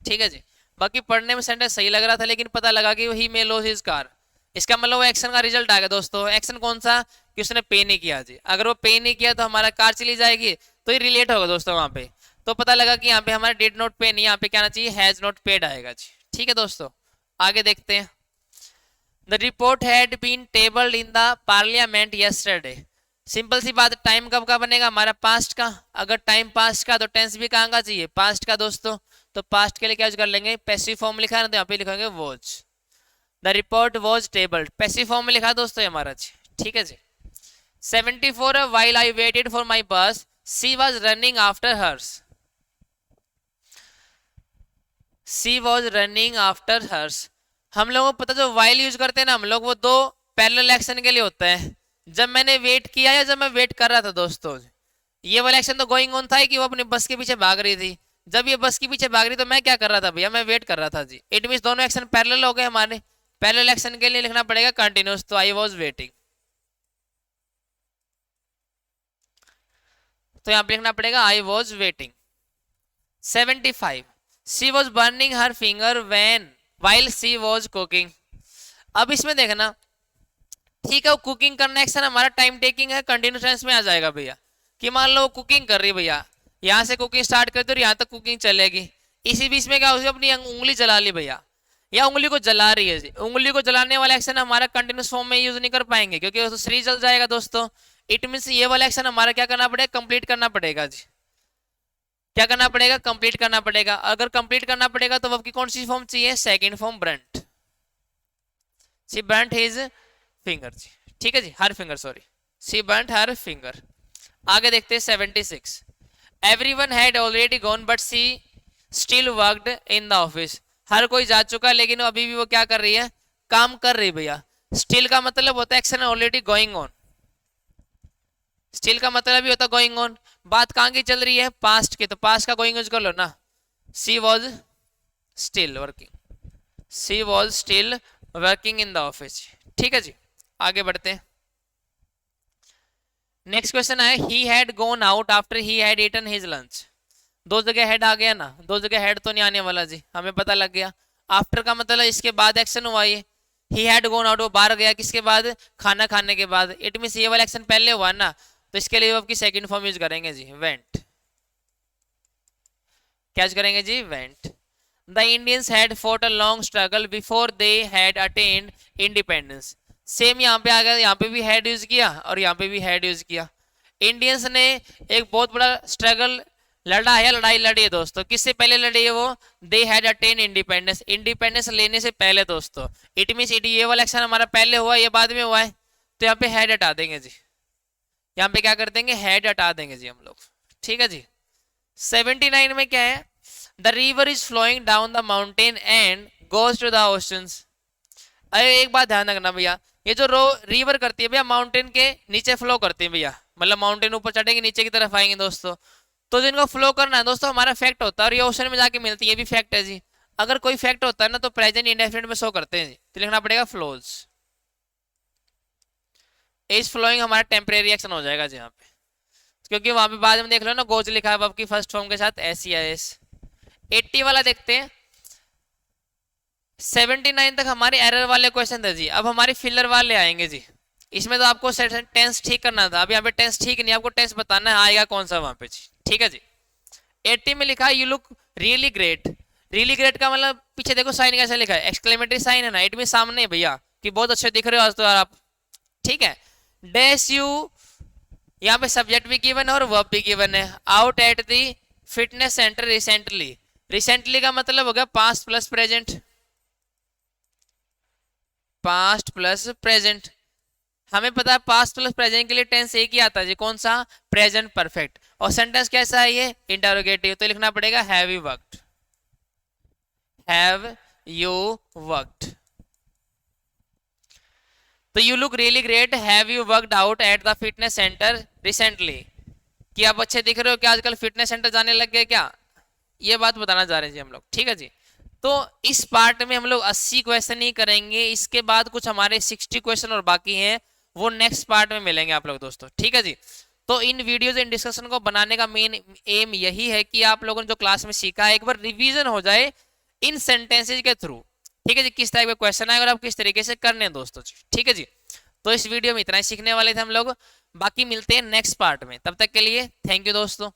ठीक है जी। बाकी पढ़ने में सेंटेंस सही लग रहा था, लेकिन पता लगा कि ही मे लॉस हिज कार, इसका मतलब वो एक्शन का रिजल्ट आ गया दोस्तों। एक्शन कौन सा? कि उसने पे नहीं किया जी। अगर वो पे नहीं किया तो हमारा कार चली जाएगी, तो ये रिलेट होगा दोस्तों वहां पे। तो पता लगा कि यहाँ पे हमारा डिड नॉट पे नहीं, यहाँ पे क्या आना चाहिए? हैज नॉट पेड आएगा जी। ठीक है दोस्तों, आगे देखते हैं। The report had been tabled in the parliament yesterday। Simple सी बात, टाइम कब का बनेगा हमारा? पास्ट का। अगर टाइम पास्ट का तो टेंस भी कहाँ का चाहिए? पास्ट का दोस्तों। तो पास्ट के लिए क्या यूज कर लेंगे? पैसिव फॉर्म में लिखा है ना, तो यहाँ पे लिखेंगे was. The report was tabled, passive form में लिखा दोस्तों हमारा जी। ठीक है जी। 74 while I waited for my bus she was running after hers। she was running after hers। हम लोगों को पता जो वाइल यूज करते हैं ना हम लोग, वो दो पैरेलल एक्शन के लिए होता है। जब मैंने वेट किया या जब मैं वेट कर रहा था दोस्तों, ये वाला एक्शन तो गोइंग ऑन था कि वो अपने बस के पीछे भाग रही थी। जब ये बस के पीछे भाग रही तो मैं क्या कर रहा था भैया? मैं वेट कर रहा था जी। इट मीन दोनों एक्शन पैरेलल हो गए हमारे। पैरेलल एक्शन के लिए लिखना पड़ेगा कंटिन्यूस, तो आई वॉज वेटिंग। तो यहाँ पे लिखना पड़ेगा I was waiting. 75 she was burning her finger when while she was cooking। अब इसमें देखना, ठीक है वो कुकिंग करना एक्शन हमारा टाइम टेकिंग है, कंटिन्यूस टेंस में आ जाएगा भैया। कि मान लो कुकिंग कर रही है भैया, यहाँ से कुकिंग स्टार्ट कर दो और यहाँ तक कुकिंग चलेगी। इसी बीच में क्या हो, अपनी उंगली जला ली भैया, या उंगली को जला रही है जी। उंगली को जलाने वाला एक्शन हमारा कंटिन्यूस फॉर्म में यूज नहीं कर पाएंगे क्योंकि वो तो शरीर जल जाएगा दोस्तों। इट मीन ये वाला एक्शन हमारा क्या करना पड़ेगा? कंप्लीट करना पड़ेगा जी। क्या करना पड़ेगा? कंप्लीट करना पड़ेगा। अगर कंप्लीट करना पड़ेगा तो वर्ब की कौन सी फॉर्म चाहिए? Second form burnt. She burnt his finger जी। ठीक है जी, her finger, sorry, she burnt her finger. आगे देखते हैं 76 everyone had already gone but she still worked in the office. हर कोई जा चुका लेकिन अभी भी वो क्या कर रही है? काम कर रही भैया। स्टिल का मतलब होता है action already going on. Still का मतलब भी होता है गोइंग ऑन। बात कहाँ की चल रही है? पास्ट की, तो पास्ट का गोइंग यूज कर लो ना। She was still working. She was still working in the office. ठीक है जी, आगे बढ़ते हैं। नेक्स्ट क्वेश्चन है he had gone out after he had eaten his lunch. दो जगह हेड आ गया ना, दो जगह हेड तो नहीं आने वाला जी, हमें पता लग गया। आफ्टर का मतलब इसके बाद एक्शन हुआ ये। ही हैड गोन आउट, वो बाहर गया किसके बाद? खाना खाने के बाद। इट मींस ये वाला एक्शन पहले हुआ ना, तो इसके लिए आपकी सेकंड फॉर्म यूज करेंगे जी, वेंट। क्या यूज करेंगे जी? Went. The Indians had fought a long struggle before they had attained independence. Same यहाँ पे आ गया, यहाँ पे भी हैड यूज किया और यहाँ पे भी हैड यूज किया। इंडियंस ने एक बहुत बड़ा स्ट्रगल लड़ा है, लड़ाई लड़ी है दोस्तों। किससे पहले लड़ी है वो? They had attain independence, independence लेने से पहले दोस्तों। इट मींस इट ये वाला एक्शन हमारा पहले हुआ, ये बाद में हुआ है, तो यहाँ पे हैड हटा देंगे जी। यहाँ पे क्या कर देंगे? हैड हटा देंगे जी हम लोग। ठीक है जी। 79 में क्या है? The river is flowing down the mountain and goes to the oceans. अरे एक बात ध्यान रखना भैया, ये जो रो रिवर करती है भैया माउंटेन के नीचे फ्लो करती है भैया, मतलब माउंटेन ऊपर चढ़ेंगे नीचे की तरफ आएंगे दोस्तों, तो जिनको फ्लो करना है दोस्तों हमारा फैक्ट होता है और ये ओशन में जाके मिलती है, ये भी फैक्ट है जी। अगर कोई फैक्ट होता है ना तो प्रेजेंट इंडेफिनिट में शो करते हैं जी, तो लिखना पड़ेगा फ्लोज। इज फ्लोइंग हमारा टेम्परेरी एक्शन हो जाएगा जी यहाँ पे, क्योंकि वहां पे बाद में देख लो ना गोज लिखा है वर्ब की फर्स्ट फॉर्म के साथ एस या एस। 80 वाला देखते हैं। 79 तक हमारे एरर वाले क्वेश्चन थे जी, अब हमारे फिलर वाले आएंगे जी। इसमें तो आपको टेंस ठीक करना था, अभी यहाँ पे टेंस ठीक नहीं, आपको टेंस बताना है आएगा कौन सा वहां पे जी, ठीक है जी। 80 में लिखा है you look really great. Really great का मतलब पीछे देखो साइन कैसे लिखा है, एक्सक्लेमेटरी साइन है ना, इट मीन सामने है भैया कि बहुत अच्छे दिख रहे हो आज तो यार आप, ठीक है। डैश यू, यहाँ पे सब्जेक्ट भी गिवन है और वर्ब भी गिवन है। Out at the fitness centre recently, recently का मतलब हो गया past plus present, past plus present. हमें पता है पास्ट प्लस प्रेजेंट के लिए टेंस एक ही आता है जी, कौन सा, प्रेजेंट परफेक्ट। और सेंटेंस कैसा है ये, इंटरोगेटिव, तो लिखना पड़ेगा have you worked, have you worked. तो you look really great, have you worked out at the fitness centre recently, कि आप अच्छे दिख रहे हो, क्या आजकल फिटनेस सेंटर जाने लग गए क्या, ये बात बताना चाह रहे हैं जी हम लोग, ठीक है जी। तो इस पार्ट में हम लोग 80 क्वेश्चन ही करेंगे, इसके बाद कुछ हमारे 60 क्वेश्चन और बाकी हैं, वो नेक्स्ट पार्ट में मिलेंगे आप लोग दोस्तों, ठीक है जी। तो इन वीडियोज इन डिस्कशन को बनाने का मेन एम यही है कि आप लोगों ने जो क्लास में सीखा है एक बार रिवीजन हो जाए इन सेंटेंसेज के थ्रू, ठीक है जी, किस टाइप के क्वेश्चन आए और आप किस तरीके से करने हैं दोस्तों जी, ठीक है जी। तो इस वीडियो में इतना ही सीखने वाले थे हम लोग, बाकी मिलते हैं नेक्स्ट पार्ट में, तब तक के लिए थैंक यू दोस्तों।